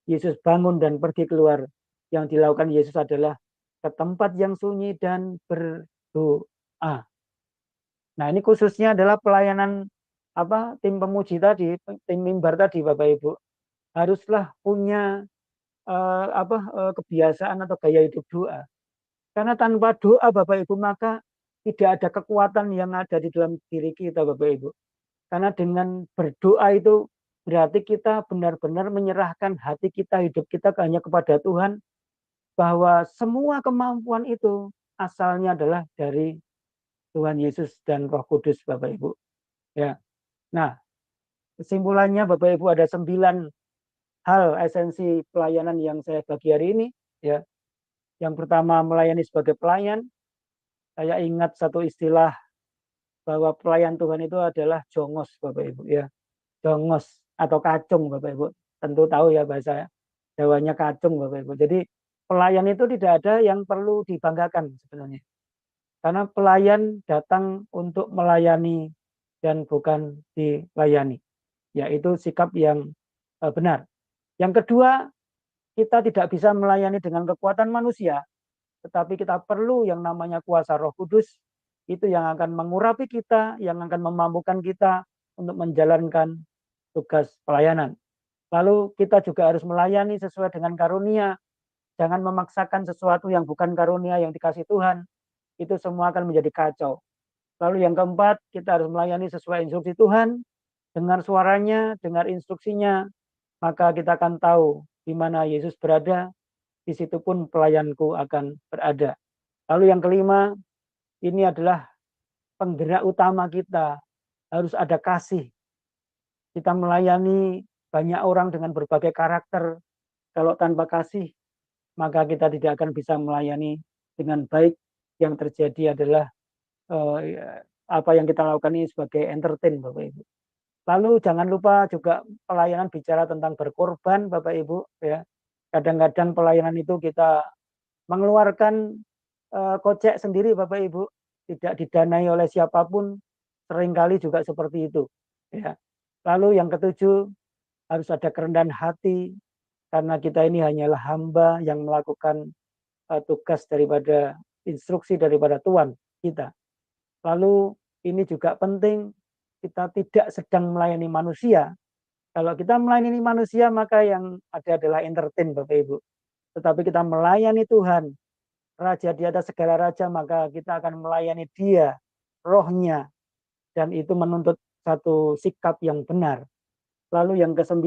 S4: Yesus bangun dan pergi keluar. Yang dilakukan Yesus adalah ke tempat yang sunyi dan berdoa. Nah, ini khususnya adalah pelayanan tim pemuji tadi, tim mimbar tadi, Bapak Ibu. Haruslah punya kebiasaan atau gaya hidup doa. Karena tanpa doa, Bapak Ibu, maka tidak ada kekuatan yang ada di dalam diri kita, Bapak Ibu. Karena dengan berdoa itu berarti kita benar-benar menyerahkan hati kita, hidup kita hanya kepada Tuhan, bahwa semua kemampuan itu asalnya adalah dari Tuhan Yesus dan Roh Kudus, Bapak Ibu. Ya. Nah, kesimpulannya Bapak Ibu ada 9 hal esensi pelayanan yang saya bagi hari ini. Ya. Yang pertama, melayani sebagai pelayan. Saya ingat satu istilah bahwa pelayan Tuhan itu adalah jongos, Bapak Ibu. Ya, jongos atau kacung, Bapak Ibu. Tentu tahu ya bahasa Jawanya kacung, Bapak Ibu. Jadi pelayan itu tidak ada yang perlu dibanggakan sebenarnya. Karena pelayan datang untuk melayani dan bukan dilayani. Yaitu sikap yang benar. Yang kedua, kita tidak bisa melayani dengan kekuatan manusia, tetapi kita perlu yang namanya kuasa Roh Kudus. Itu yang akan mengurapi kita, yang akan memampukan kita untuk menjalankan tugas pelayanan. Lalu kita juga harus melayani sesuai dengan karunia. Jangan memaksakan sesuatu yang bukan karunia yang dikasih Tuhan. Itu semua akan menjadi kacau. Lalu yang keempat, kita harus melayani sesuai instruksi Tuhan. Dengar suaranya, dengar instruksinya. Maka kita akan tahu di mana Yesus berada. Di situ pun pelayanku akan berada. Lalu yang kelima, ini adalah penggerak utama kita. Harus ada kasih. Kita melayani banyak orang dengan berbagai karakter. Kalau tanpa kasih, maka kita tidak akan bisa melayani dengan baik. Yang terjadi adalah apa yang kita lakukan ini sebagai entertain, Bapak Ibu. Lalu jangan lupa juga pelayanan bicara tentang berkorban, Bapak Ibu. Ya, kadang-kadang pelayanan itu kita mengeluarkan kocek sendiri, Bapak Ibu, tidak didanai oleh siapapun. Seringkali juga seperti itu. Ya. Lalu yang ketujuh, harus ada kerendahan hati, karena kita ini hanyalah hamba yang melakukan tugas daripada instruksi daripada Tuhan kita. Lalu ini juga penting, kita tidak sedang melayani manusia. Kalau kita melayani manusia, maka yang ada adalah entertain, Bapak Ibu. Tetapi kita melayani Tuhan, Raja di atas segala raja, maka kita akan melayani Dia, Roh-Nya, dan itu menuntut satu sikap yang benar. Lalu yang ke-9,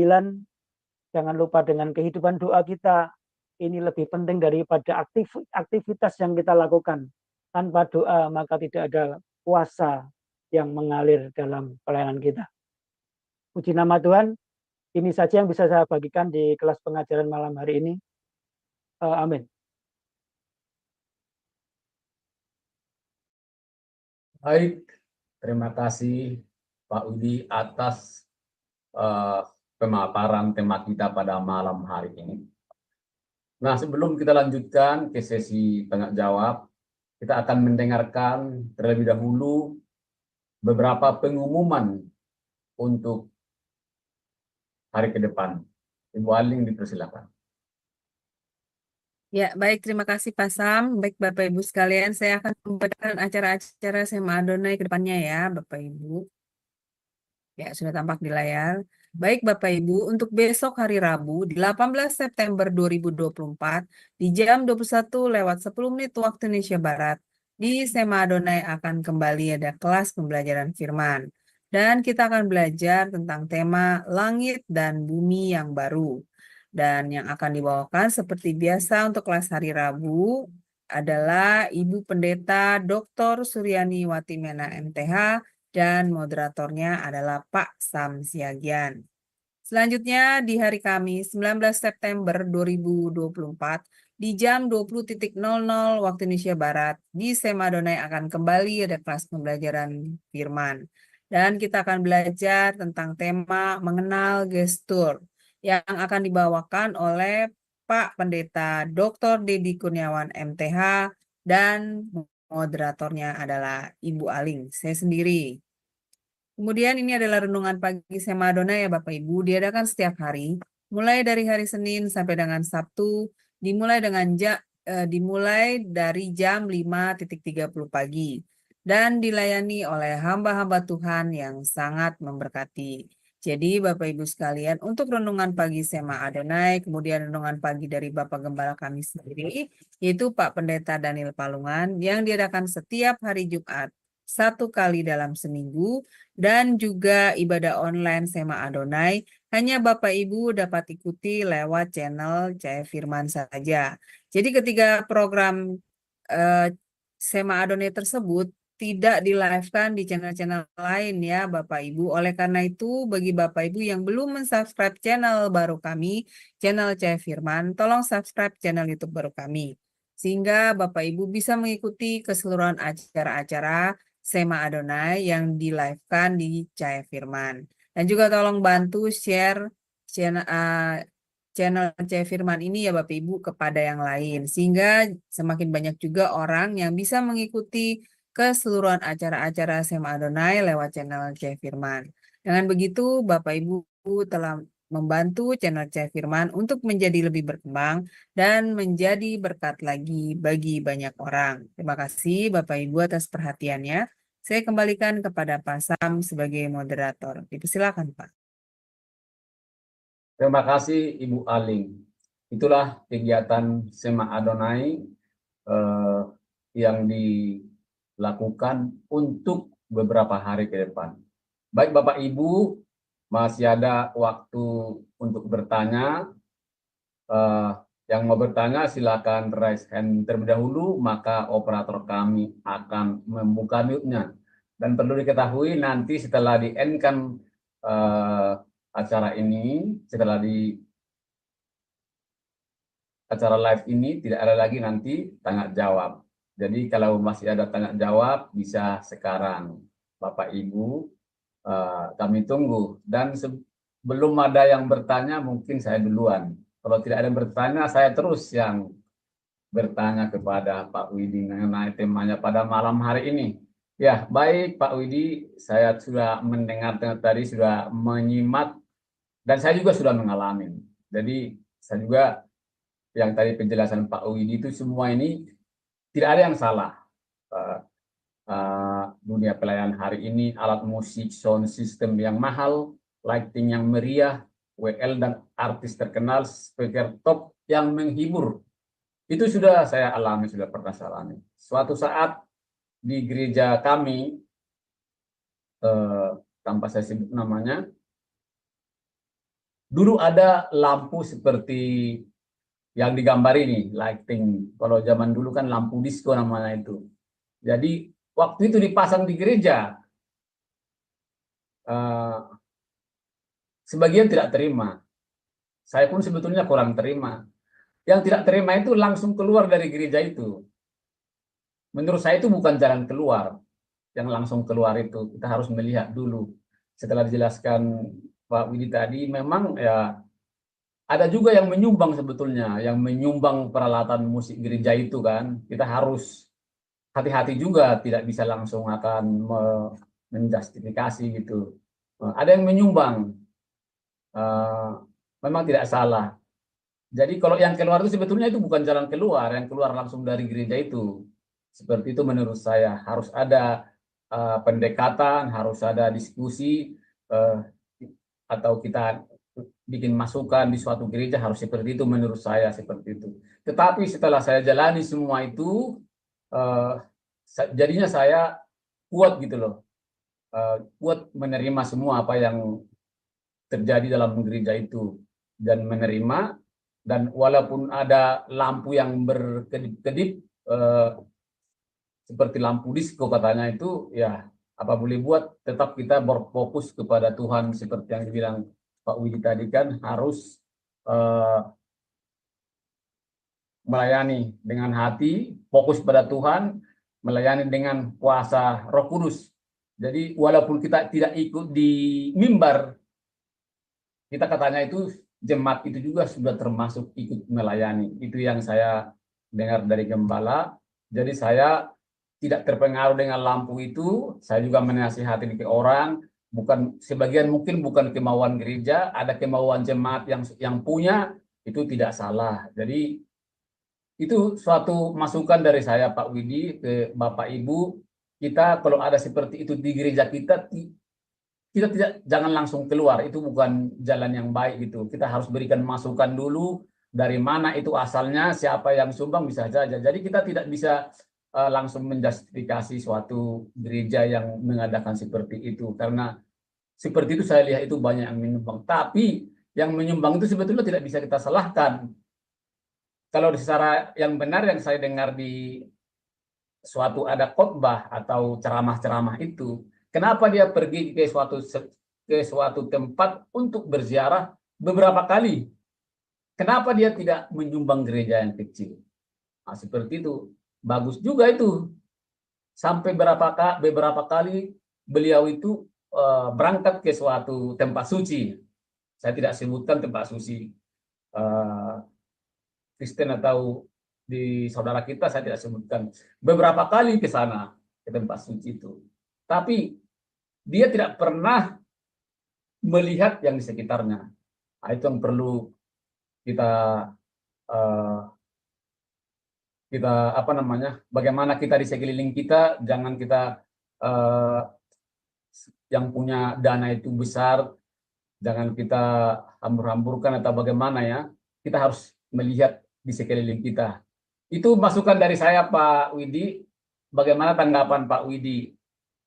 S4: jangan lupa dengan kehidupan doa kita. Ini lebih penting daripada aktivitas yang kita lakukan. Tanpa doa, maka tidak ada kuasa yang mengalir dalam pelayanan kita. Puji nama Tuhan, ini saja yang bisa saya bagikan di kelas pengajaran malam hari ini. Amin.
S1: Baik, terima kasih Pak Udi atas pemaparan tema kita pada malam hari ini. Nah, sebelum kita lanjutkan ke sesi tanya jawab, kita akan mendengarkan terlebih dahulu beberapa pengumuman untuk hari ke depan. Ibu Aling dipersilakan.
S5: Ya, baik. Terima kasih Pak Sam. Baik Bapak Ibu sekalian, saya akan membacakan acara-acara SMA Adonai ke depannya ya, Bapak Ibu. Ya, sudah tampak di layar. Baik Bapak Ibu, untuk besok hari Rabu di 18 September 2024 di jam 21:10 waktu Indonesia Barat di SMA Adonai akan kembali ada kelas pembelajaran firman. Dan kita akan belajar tentang tema langit dan bumi yang baru. Dan yang akan dibawakan seperti biasa untuk kelas hari Rabu adalah Ibu Pendeta Dr. Suryani Watimena MTH dan moderatornya adalah Pak Sam Siagian. Selanjutnya di hari Kamis 19 September 2024 di jam 20.00 waktu Indonesia Barat di Sema Adonai akan kembali ada kelas pembelajaran firman. Dan kita akan belajar tentang tema mengenal gestur yang akan dibawakan oleh Pak Pendeta Dr. Dedi Kurniawan MTH dan moderatornya adalah Ibu Aling, saya sendiri. Kemudian ini adalah renungan pagi Sema Adonai ya Bapak Ibu, diadakan setiap hari, mulai dari hari Senin sampai dengan Sabtu, dimulai dari jam 5.30 pagi dan dilayani oleh hamba-hamba Tuhan yang sangat memberkati. Jadi Bapak Ibu sekalian, untuk renungan pagi Sema Adonai, kemudian renungan pagi dari Bapak Gembala kami sendiri, yaitu Pak Pendeta Daniel Palungan, yang diadakan setiap hari Jumat, 1 kali dalam seminggu, dan juga ibadah online Sema Adonai, hanya Bapak Ibu dapat ikuti lewat channel Cahaya Firman saja. Jadi ketika program Sema Adonai tersebut tidak di-live-kan di channel-channel lain ya Bapak Ibu. Oleh karena itu bagi Bapak Ibu yang belum mensubscribe channel baru kami, channel Cahaya Firman, tolong subscribe channel YouTube baru kami. Sehingga Bapak Ibu bisa mengikuti keseluruhan acara-acara Sema Adonai yang di-live-kan di Cahaya Firman. Dan juga tolong bantu share channel Cahaya Firman ini ya Bapak Ibu kepada yang lain. Sehingga semakin banyak juga orang yang bisa mengikuti keseluruhan acara-acara Sema Adonai lewat channel Cahaya Firman. Dengan begitu Bapak Ibu telah membantu channel Cahaya Firman untuk menjadi lebih berkembang dan menjadi berkat lagi bagi banyak orang. Terima kasih Bapak Ibu atas perhatiannya. Saya kembalikan kepada Pak Sam sebagai moderator. Dipersilakan Pak.
S1: Terima kasih Ibu Aling. Itulah kegiatan Sema Adonai yang dilakukan untuk beberapa hari ke depan. Baik Bapak Ibu, masih ada waktu untuk bertanya. Yang mau bertanya silakan raise hand terlebih dahulu, maka operator kami akan membuka mute-nya. Dan perlu diketahui nanti setelah di-end-kan acara ini, setelah di acara live ini tidak ada lagi nanti tanya jawab. Jadi kalau masih ada tanya jawab bisa sekarang Bapak Ibu, kami tunggu. Dan sebelum ada yang bertanya mungkin saya duluan. Kalau tidak ada yang bertanya, saya terus yang bertanya kepada Pak Widi mengenai temanya pada malam hari ini. Ya, baik Pak Widi, saya sudah mendengar tadi, sudah menyimak, dan saya juga sudah mengalami. Jadi, saya juga, yang tadi penjelasan Pak Widi itu semua ini, tidak ada yang salah. Dunia pelayanan hari ini, alat musik, sound system yang mahal, lighting yang meriah, WL dan artis terkenal, speaker top yang menghibur. Itu sudah saya alami, sudah pernah saya alami. Suatu saat di gereja kami, tanpa saya sebut namanya, dulu ada lampu seperti yang digambar ini, lighting. Kalau zaman dulu kan lampu disco namanya itu. Jadi waktu itu dipasang di gereja, sebagian tidak terima. Saya pun sebetulnya kurang terima. Yang tidak terima itu langsung keluar dari gereja itu. Menurut saya itu bukan jalan keluar. Yang langsung keluar itu kita harus melihat dulu. Setelah dijelaskan Pak Widi tadi, memang ya ada juga yang menyumbang sebetulnya, yang menyumbang peralatan musik gereja itu kan. Kita harus hati-hati juga, tidak bisa langsung akan menjustifikasi gitu. Ada yang menyumbang. Memang tidak salah. Jadi kalau yang keluar itu sebetulnya itu bukan jalan keluar, yang keluar langsung dari gereja itu. Seperti itu menurut saya. Harus ada pendekatan, harus ada diskusi, atau kita bikin masukan di suatu gereja harus seperti itu menurut saya, seperti itu. Tetapi setelah saya jalani semua itu, jadinya saya kuat gitu loh. Kuat menerima semua apa yang terjadi dalam gereja itu dan menerima, dan walaupun ada lampu yang berkedip-kedip seperti lampu disco katanya itu, ya apa boleh buat, tetap kita berfokus kepada Tuhan seperti yang dibilang Pak Widi tadi kan, harus melayani dengan hati, fokus pada Tuhan, melayani dengan kuasa Roh Kudus. Jadi walaupun kita tidak ikut di mimbar, kita katanya itu jemaat itu juga sudah termasuk ikut melayani. Itu yang saya dengar dari gembala. Jadi saya tidak terpengaruh dengan lampu itu. Saya juga menasihati ke orang, bukan sebagian mungkin bukan kemauan gereja, ada kemauan jemaat yang punya, itu tidak salah. Jadi itu suatu masukan dari saya Pak Widi ke Bapak Ibu. Kita kalau ada seperti itu di gereja kita, kita jangan langsung keluar, itu bukan jalan yang baik gitu. Kita harus berikan masukan dulu dari mana itu asalnya, siapa yang sumbang bisa saja. Jadi kita tidak bisa langsung menjustifikasi suatu gereja yang mengadakan seperti itu, karena seperti itu saya lihat itu banyak yang menyumbang. Tapi yang menyumbang itu sebetulnya tidak bisa kita salahkan. Kalau secara yang benar yang saya dengar di suatu ada khotbah atau ceramah-ceramah itu, kenapa dia pergi ke suatu tempat untuk berziarah beberapa kali? Kenapa dia tidak menyumbang gereja yang kecil? Nah, seperti itu. Bagus juga itu. Sampai beberapa kali beliau itu berangkat ke suatu tempat suci. Saya tidak sebutkan tempat suci Kristen atau di saudara kita, saya tidak sebutkan. Beberapa kali ke sana, ke tempat suci itu. Tapi dia tidak pernah melihat yang di sekitarnya. Nah, itu yang perlu kita bagaimana kita di sekeliling kita, jangan kita yang punya dana itu besar, jangan kita hambur-hamburkan atau bagaimana ya. Kita harus melihat di sekeliling kita. Itu masukan dari saya Pak Widi. Bagaimana tanggapan Pak Widi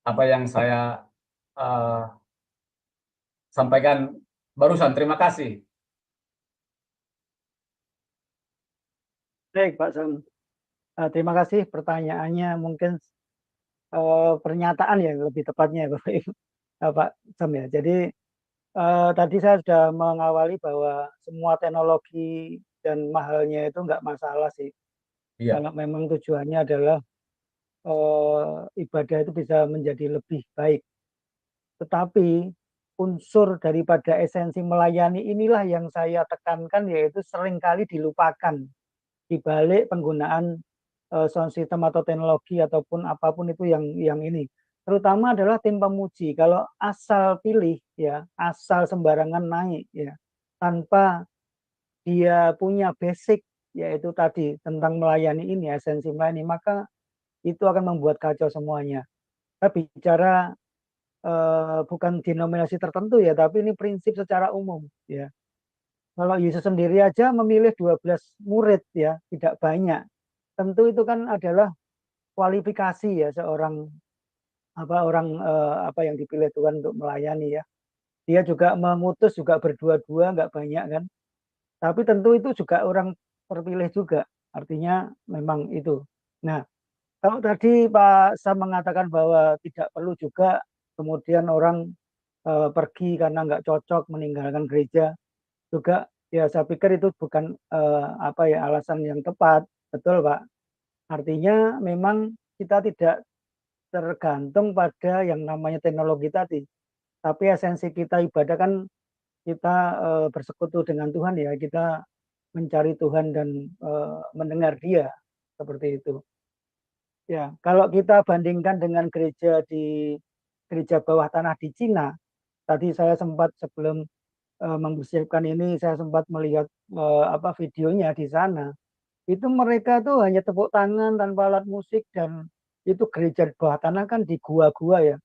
S1: apa yang saya sampaikan barusan? Terima kasih.
S4: Baik Pak Sam, terima kasih pertanyaannya, mungkin pernyataan ya lebih tepatnya ya Bapak Ibu, Pak Sam ya. Jadi tadi saya sudah mengawali bahwa semua teknologi dan mahalnya itu nggak masalah sih.
S1: Iya.
S4: Kalau memang tujuannya adalah ibadah itu bisa menjadi lebih baik. Tetapi unsur daripada esensi melayani inilah yang saya tekankan, yaitu seringkali dilupakan di balik penggunaan sound system atau teknologi ataupun apapun itu yang ini. Terutama adalah tim pemuji. Kalau asal pilih ya, asal sembarangan naik ya, tanpa dia punya basic yaitu tadi tentang melayani ini, esensi melayani, maka itu akan membuat kacau semuanya. Kita bicara bukan denominasi tertentu ya, tapi ini prinsip secara umum ya. Kalau Yesus sendiri aja memilih 12 murid ya, tidak banyak. Tentu itu kan adalah kualifikasi ya seorang apa yang dipilih Tuhan untuk melayani ya. Dia juga mengutus juga berdua-dua, nggak banyak kan. Tapi tentu itu juga orang terpilih juga. Artinya memang itu. Nah, kalau tadi Pak Sam mengatakan bahwa tidak perlu juga kemudian orang pergi karena nggak cocok meninggalkan gereja, juga ya saya pikir itu bukan alasan yang tepat. Betul Pak. Artinya memang kita tidak tergantung pada yang namanya teknologi tadi. Tapi esensi kita ibadah kan kita bersekutu dengan Tuhan ya, kita mencari Tuhan dan mendengar Dia, seperti itu. Ya, kalau kita bandingkan dengan gereja bawah tanah di Cina, tadi saya sempat sebelum mempersiapkan ini, saya sempat melihat videonya di sana. Itu mereka tuh hanya tepuk tangan tanpa alat musik, dan itu gereja bawah tanah kan di gua-gua ya.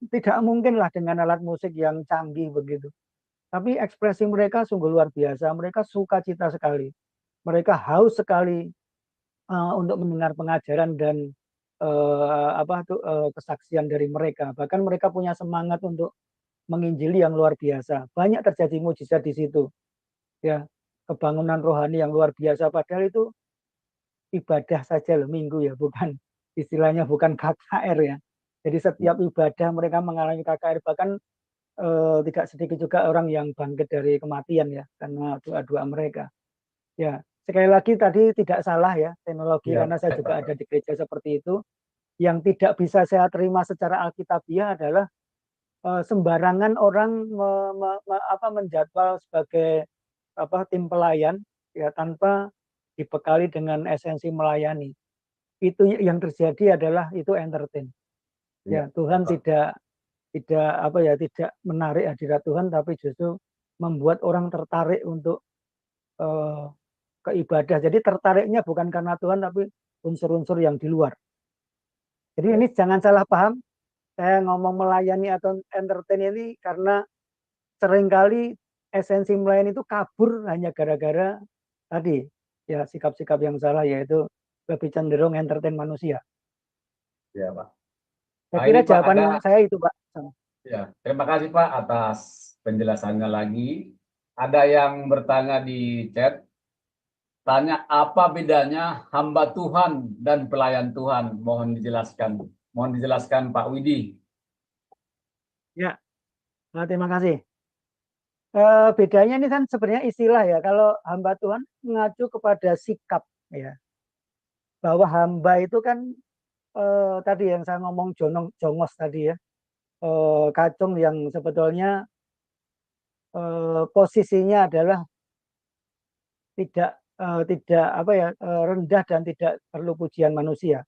S4: Tidak mungkin lah dengan alat musik yang canggih begitu. Tapi ekspresi mereka sungguh luar biasa. Mereka sukacita sekali. Mereka haus sekali untuk mendengar pengajaran dan kesaksian dari mereka. Bahkan mereka punya semangat untuk menginjili yang luar biasa. Banyak terjadi mujizat di situ. Ya, kebangunan rohani yang luar biasa. Padahal itu ibadah saja loh, minggu ya, bukan istilahnya bukan KKR ya. Jadi setiap ibadah mereka mengalami KKR, bahkan tidak sedikit juga orang yang bangkit dari kematian ya karena doa-doa mereka. Ya, sekali lagi tadi tidak salah ya teknologi,
S1: Ya,
S4: karena saya
S1: baik,
S4: juga
S1: Pak.
S4: ada di gereja seperti itu. Yang tidak bisa saya terima secara alkitabiah adalah sembarangan orang menjadwal sebagai tim pelayan ya tanpa dibekali dengan esensi melayani. Itu yang terjadi adalah itu entertain.
S1: Ya,
S4: Ya, Tuhan
S1: Pak.
S4: tidak menarik hadirat Tuhan, tapi justru membuat orang tertarik untuk ke ibadah. Jadi tertariknya bukan karena Tuhan, tapi unsur-unsur yang di luar. Jadi ini jangan salah paham. Saya ngomong melayani atau entertain ini karena seringkali esensi melayani itu kabur hanya gara-gara tadi ya sikap-sikap yang salah, yaitu lebih cenderung entertain manusia.
S1: Ya, Pak.
S4: Saya
S1: Nah,
S4: kira
S1: ini Pak
S4: jawaban
S1: ada.
S4: saya itu, Pak.
S1: Ya, terima kasih Pak atas penjelasannya lagi. Ada yang bertanya di chat, tanya apa bedanya hamba Tuhan dan pelayan Tuhan? Mohon dijelaskan. Mohon dijelaskan Pak Widi.
S4: Ya, terima kasih. Bedanya ini kan sebenarnya istilah ya. Kalau hamba Tuhan mengacu kepada sikap ya. Bahwa hamba itu kan tadi yang saya ngomong jongos tadi ya. Kacung yang sebetulnya posisinya adalah tidak rendah dan tidak perlu pujian manusia.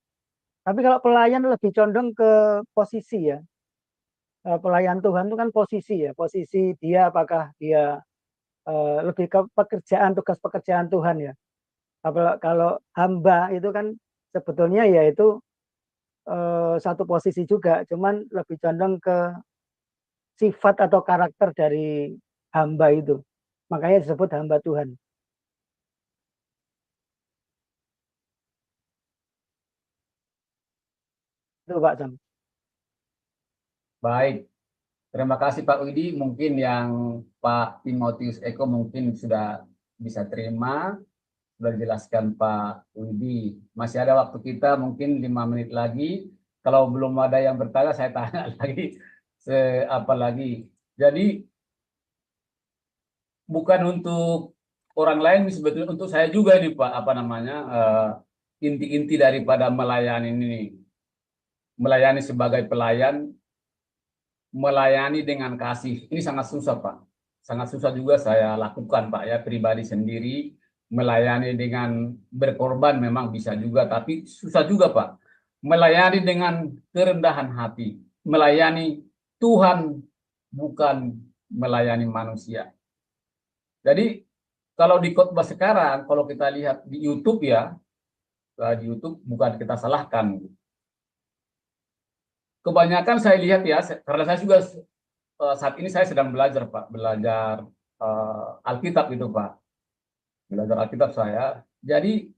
S4: Tapi kalau pelayan lebih condong ke posisi ya. Pelayan Tuhan itu kan posisi ya. Posisi dia apakah dia lebih ke pekerjaan, tugas pekerjaan Tuhan ya. Kalau hamba itu kan sebetulnya yaitu satu posisi juga, cuman lebih condong ke sifat atau karakter dari hamba itu. Makanya disebut hamba Tuhan. Itu Pak Sam.
S1: Baik, terima kasih Pak Widi. Mungkin yang Pak Timotius Eko mungkin sudah bisa terima. Sudah dijelaskan Pak Widi. Masih ada waktu kita mungkin 5 menit lagi. Kalau belum ada yang bertanya, saya tanya lagi. Apa lagi? Jadi bukan untuk orang lain, sebetulnya untuk saya juga nih Pak, apa namanya, inti-inti daripada melayani ini. Melayani sebagai pelayan, melayani dengan kasih. Ini sangat susah Pak. Sangat susah juga saya lakukan Pak ya, pribadi sendiri. Melayani dengan berkorban memang bisa juga, tapi susah juga Pak. Melayani dengan kerendahan hati. Melayani Tuhan, bukan melayani manusia. Jadi kalau di khotbah sekarang, kalau kita lihat di YouTube ya, di YouTube bukan kita salahkan. Kebanyakan saya lihat ya, karena saya juga saat ini saya sedang belajar Pak, belajar Alkitab itu Pak, belajar Alkitab saya. Jadi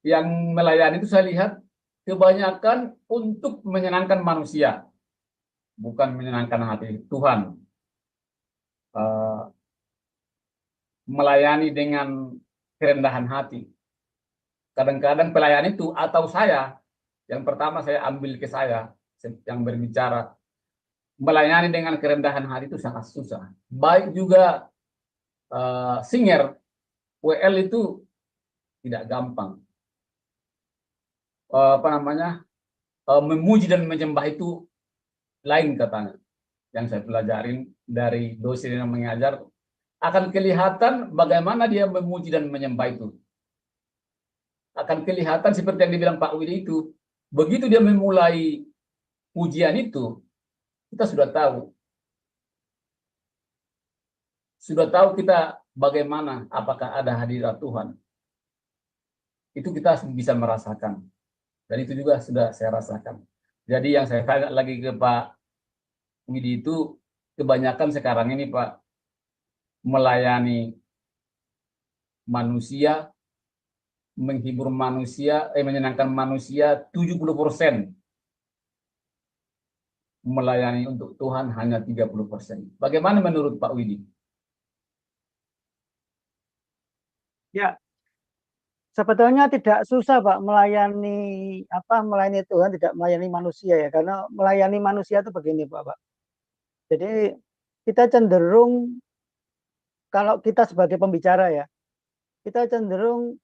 S1: yang melayani itu saya lihat kebanyakan untuk menyenangkan manusia, bukan menyenangkan hati Tuhan. Melayani dengan kerendahan hati. Kadang-kadang pelayan itu atau saya, yang pertama saya ambil ke saya yang berbicara, melayani dengan kerendahan hati itu sangat susah. Baik juga singer WL itu tidak gampang. Memuji dan menyembah itu lain katanya. Yang saya pelajarin dari dosen yang mengajar, akan kelihatan bagaimana dia memuji dan menyembah itu. Akan kelihatan seperti yang dibilang Pak Widi itu. Begitu dia memulai pujian itu, kita sudah tahu. Sudah tahu kita bagaimana, apakah ada hadirat Tuhan. Itu kita bisa merasakan. Dan itu juga sudah saya rasakan. Jadi yang saya tanya lagi ke Pak Widi itu, kebanyakan sekarang ini Pak, melayani manusia, menghibur manusia, menyenangkan manusia 70%. Melayani untuk Tuhan hanya 30%. Bagaimana menurut Pak Widi?
S4: Ya, Sebetulnya tidak susah Pak melayani Tuhan, tidak melayani manusia ya, karena melayani manusia itu begini Pak. Jadi kita cenderung, kalau kita sebagai pembicara ya, kita cenderung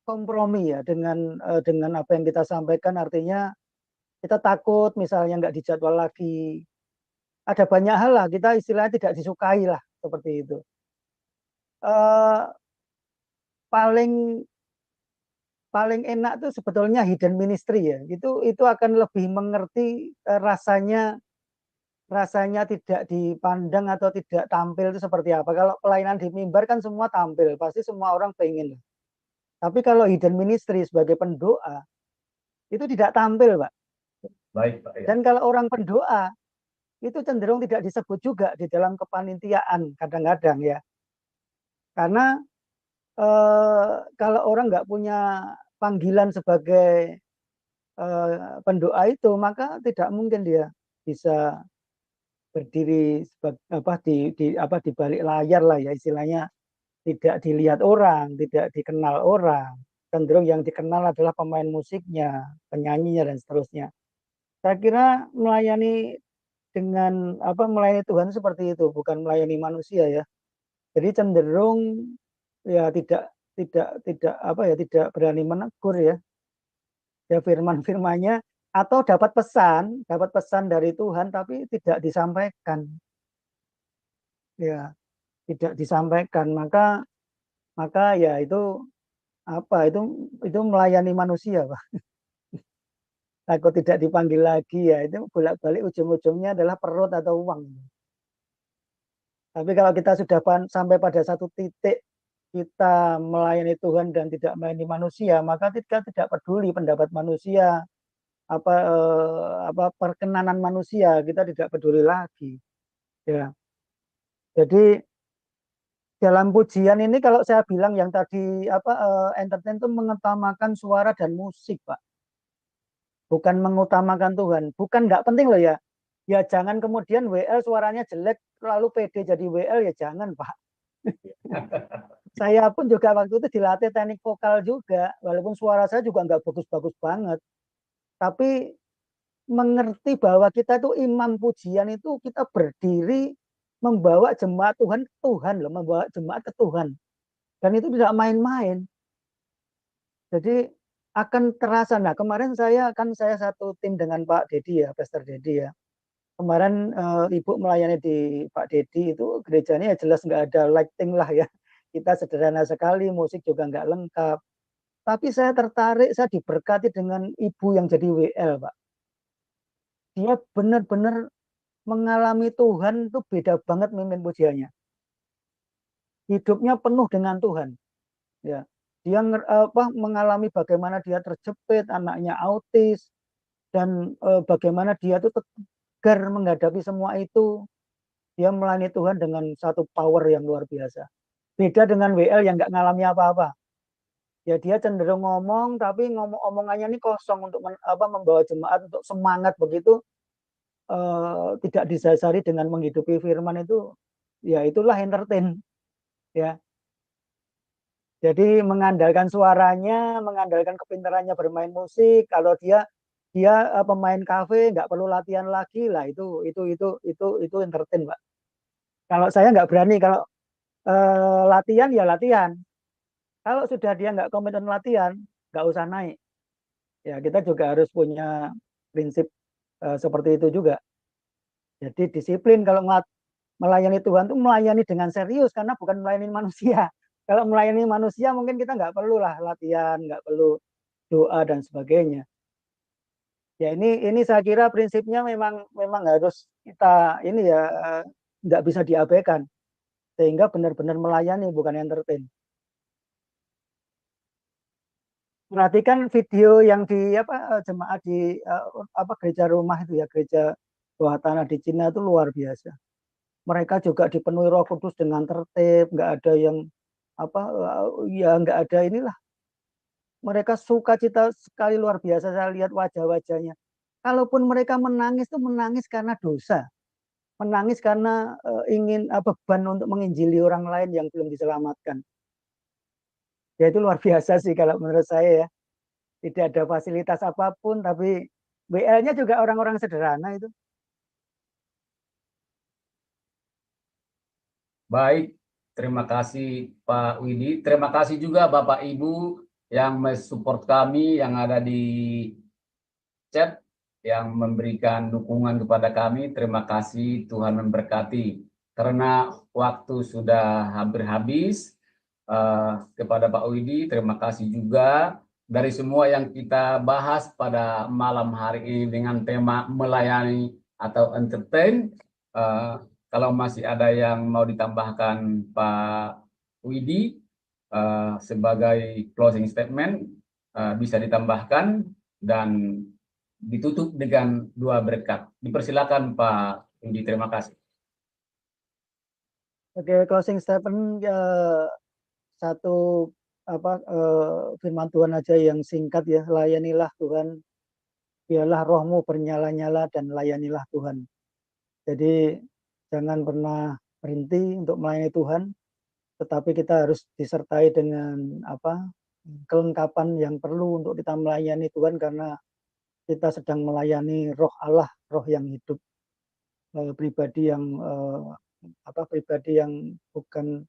S4: kompromi ya dengan apa yang kita sampaikan, artinya kita takut misalnya nggak dijadwal lagi. Ada banyak hal lah, kita istilahnya tidak disukai lah, seperti itu. Eh, paling paling enak tuh sebetulnya hidden ministry ya. Itu akan lebih mengerti rasanya tidak dipandang atau tidak tampil itu seperti apa. Kalau pelayanan di mimbar kan semua tampil, pasti semua orang pengen. Tapi kalau hidden ministry sebagai pendoa itu tidak tampil, Pak.
S1: Baik, Pak. Ya.
S4: Dan kalau orang pendoa itu cenderung tidak disebut juga di dalam kepanitiaan kadang-kadang ya. Karena kalau orang nggak punya panggilan sebagai pendoa itu, maka tidak mungkin dia bisa berdiri di balik layar lah ya, istilahnya tidak dilihat orang, tidak dikenal orang. Cenderung yang dikenal adalah pemain musiknya, penyanyinya dan seterusnya. Saya kira melayani melayani Tuhan seperti itu, bukan melayani manusia ya. Jadi cenderung ya tidak berani menegur ya. Ya firman-firmannya, atau dapat pesan dari Tuhan tapi tidak disampaikan. Ya, tidak disampaikan, maka ya itu melayani manusia, Pak. Takut tidak dipanggil lagi ya, itu bolak-balik ujung-ujungnya adalah perut atau uang. Tapi kalau kita sudah sampai pada satu titik kita melayani Tuhan dan tidak melayani manusia, maka kita tidak peduli pendapat manusia, perkenanan manusia, kita tidak peduli lagi. Ya. Jadi dalam pujian ini kalau saya bilang yang tadi entertain itu mengutamakan suara dan musik, Pak. Bukan mengutamakan Tuhan. Bukan nggak penting loh ya. Ya jangan kemudian WL suaranya jelek lalu PD jadi WL, ya jangan, Pak. Saya pun juga waktu itu dilatih teknik vokal juga, walaupun suara saya juga nggak bagus-bagus banget. Tapi mengerti bahwa kita itu imam pujian itu kita berdiri membawa jemaat Tuhan loh, membawa jemaat ke Tuhan. Dan itu tidak main-main. Jadi akan terasa. Nah, kemarin saya satu tim dengan Pak Dedi ya, Pastor Dedi ya. Kemarin Ibu melayani di Pak Dedi itu gerejanya ya jelas nggak ada lighting lah ya. Kita sederhana sekali, musik juga nggak lengkap. Tapi saya tertarik, saya diberkati dengan Ibu yang jadi WL, Pak. Dia benar-benar mengalami Tuhan itu beda banget mimpin pujiannya. Hidupnya penuh dengan Tuhan. Ya. Dia mengalami bagaimana dia terjepit, anaknya autis, dan bagaimana dia itu tegar menghadapi semua itu. Dia melayani Tuhan dengan satu power yang luar biasa. Beda dengan WL yang nggak ngalami apa-apa. Ya dia cenderung ngomong, tapi omongannya ini kosong untuk membawa jemaat untuk semangat begitu. Tidak didasari dengan menghidupi firman itu, ya itulah entertain. Ya. Jadi mengandalkan suaranya, mengandalkan kepintarannya bermain musik. Kalau dia pemain kafe, nggak perlu latihan lagi lah, itu entertain, Pak. Kalau saya nggak berani, kalau latihan ya latihan. Kalau sudah dia nggak komitmen latihan, nggak usah naik. Ya kita juga harus punya prinsip seperti itu juga. Jadi disiplin kalau melayani Tuhan itu melayani dengan serius, karena bukan melayani manusia. Kalau melayani manusia mungkin kita nggak perlu lah latihan, nggak perlu doa dan sebagainya. Ya ini saya kira prinsipnya memang harus kita ini ya nggak bisa diabaikan, sehingga benar-benar melayani bukan entertain. Perhatikan video yang di jemaat di gereja rumah itu ya, gereja bawah tanah di Cina itu luar biasa. Mereka juga dipenuhi Roh Kudus dengan tertib, nggak ada yang nggak ada inilah. Mereka sukacita sekali luar biasa, saya lihat wajah-wajahnya. Kalaupun mereka menangis itu menangis karena dosa, menangis karena ingin beban untuk menginjili orang lain yang belum diselamatkan. Ya itu luar biasa sih kalau menurut saya ya. Tidak ada fasilitas apapun, tapi WL-nya juga orang-orang sederhana itu.
S1: Baik, terima kasih Pak Widi. Terima kasih juga Bapak Ibu yang mensupport kami yang ada di chat, yang memberikan dukungan kepada kami. Terima kasih, Tuhan memberkati. Karena waktu sudah hampir habis, kepada Pak Widi, terima kasih juga dari semua yang kita bahas pada malam hari ini dengan tema melayani atau entertain. Kalau masih ada yang mau ditambahkan Pak Widi sebagai closing statement, bisa ditambahkan dan ditutup dengan dua berkat. Dipersilakan Pak Widi, terima kasih.
S4: Oke, closing statement satu firman Tuhan aja yang singkat ya, layanilah Tuhan, biarlah rohmu bernyala-nyala dan layanilah Tuhan. Jadi jangan pernah berhenti untuk melayani Tuhan, tetapi kita harus disertai dengan kelengkapan yang perlu untuk kita melayani Tuhan, karena kita sedang melayani roh Allah, roh yang hidup, pribadi yang bukan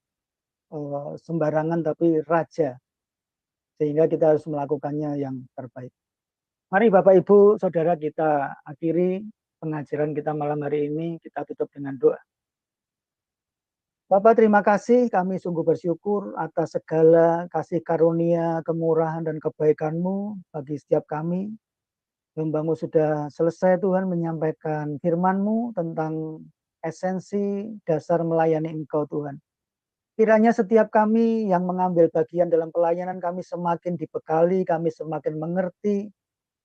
S4: sembarangan tapi raja, sehingga kita harus melakukannya yang terbaik. Mari Bapak Ibu Saudara, kita akhiri pengajaran kita malam hari ini, kita tutup dengan doa. Bapak, terima kasih, kami sungguh bersyukur atas segala kasih karunia, kemurahan dan kebaikan-Mu bagi setiap kami. Hamba-Mu sudah selesai Tuhan menyampaikan firman-Mu tentang esensi dasar melayani Engkau Tuhan. Kiranya setiap kami yang mengambil bagian dalam pelayanan kami semakin dibekali, kami semakin mengerti,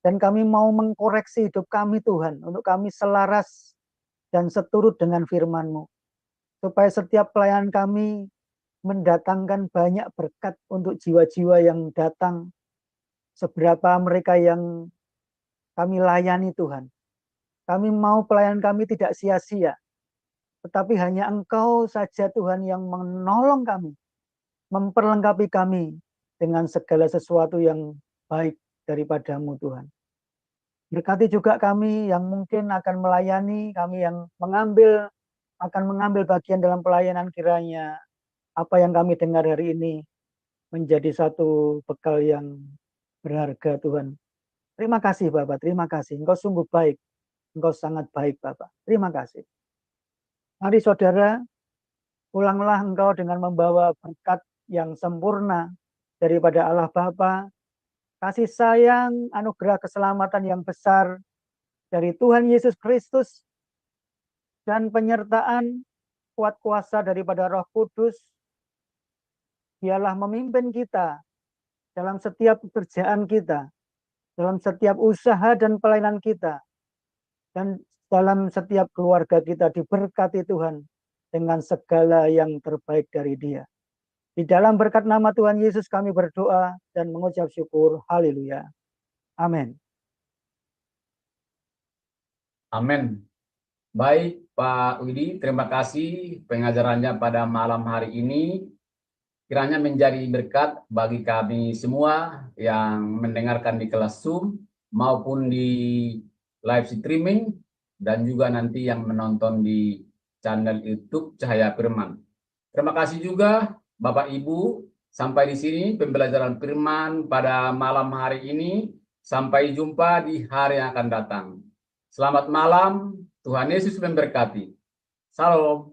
S4: dan kami mau mengkoreksi hidup kami Tuhan, untuk kami selaras dan seturut dengan firman-Mu. Supaya setiap pelayanan kami mendatangkan banyak berkat untuk jiwa-jiwa yang datang, seberapa mereka yang kami layani Tuhan. Kami mau pelayanan kami tidak sia-sia, tetapi hanya Engkau saja Tuhan yang menolong kami, memperlengkapi kami dengan segala sesuatu yang baik daripada-Mu Tuhan. Berkati juga kami yang mungkin akan melayani, kami yang akan mengambil bagian dalam pelayanan, kiranya apa yang kami dengar hari ini menjadi satu bekal yang berharga Tuhan. Terima kasih Bapak, terima kasih. Engkau sungguh baik, Engkau sangat baik Bapak. Terima kasih. Mari saudara, pulanglah engkau dengan membawa berkat yang sempurna daripada Allah Bapa, kasih sayang, anugerah keselamatan yang besar dari Tuhan Yesus Kristus, dan penyertaan kuat kuasa daripada Roh Kudus. Dialah memimpin kita dalam setiap pekerjaan kita, dalam setiap usaha dan pelayanan kita, dan dalam setiap keluarga kita diberkati Tuhan dengan segala yang terbaik dari Dia. Di dalam berkat nama Tuhan Yesus kami berdoa dan mengucap syukur. Haleluya. Amin.
S1: Amin. Baik Pak Widi, terima kasih pengajarannya pada malam hari ini. Kiranya menjadi berkat bagi kami semua yang mendengarkan di kelas Zoom maupun di live streaming, dan juga nanti yang menonton di channel YouTube Cahaya Firman. Terima kasih juga Bapak Ibu. Sampai di sini pembelajaran firman pada malam hari ini. Sampai jumpa di hari yang akan datang. Selamat malam, Tuhan Yesus memberkati. Salam.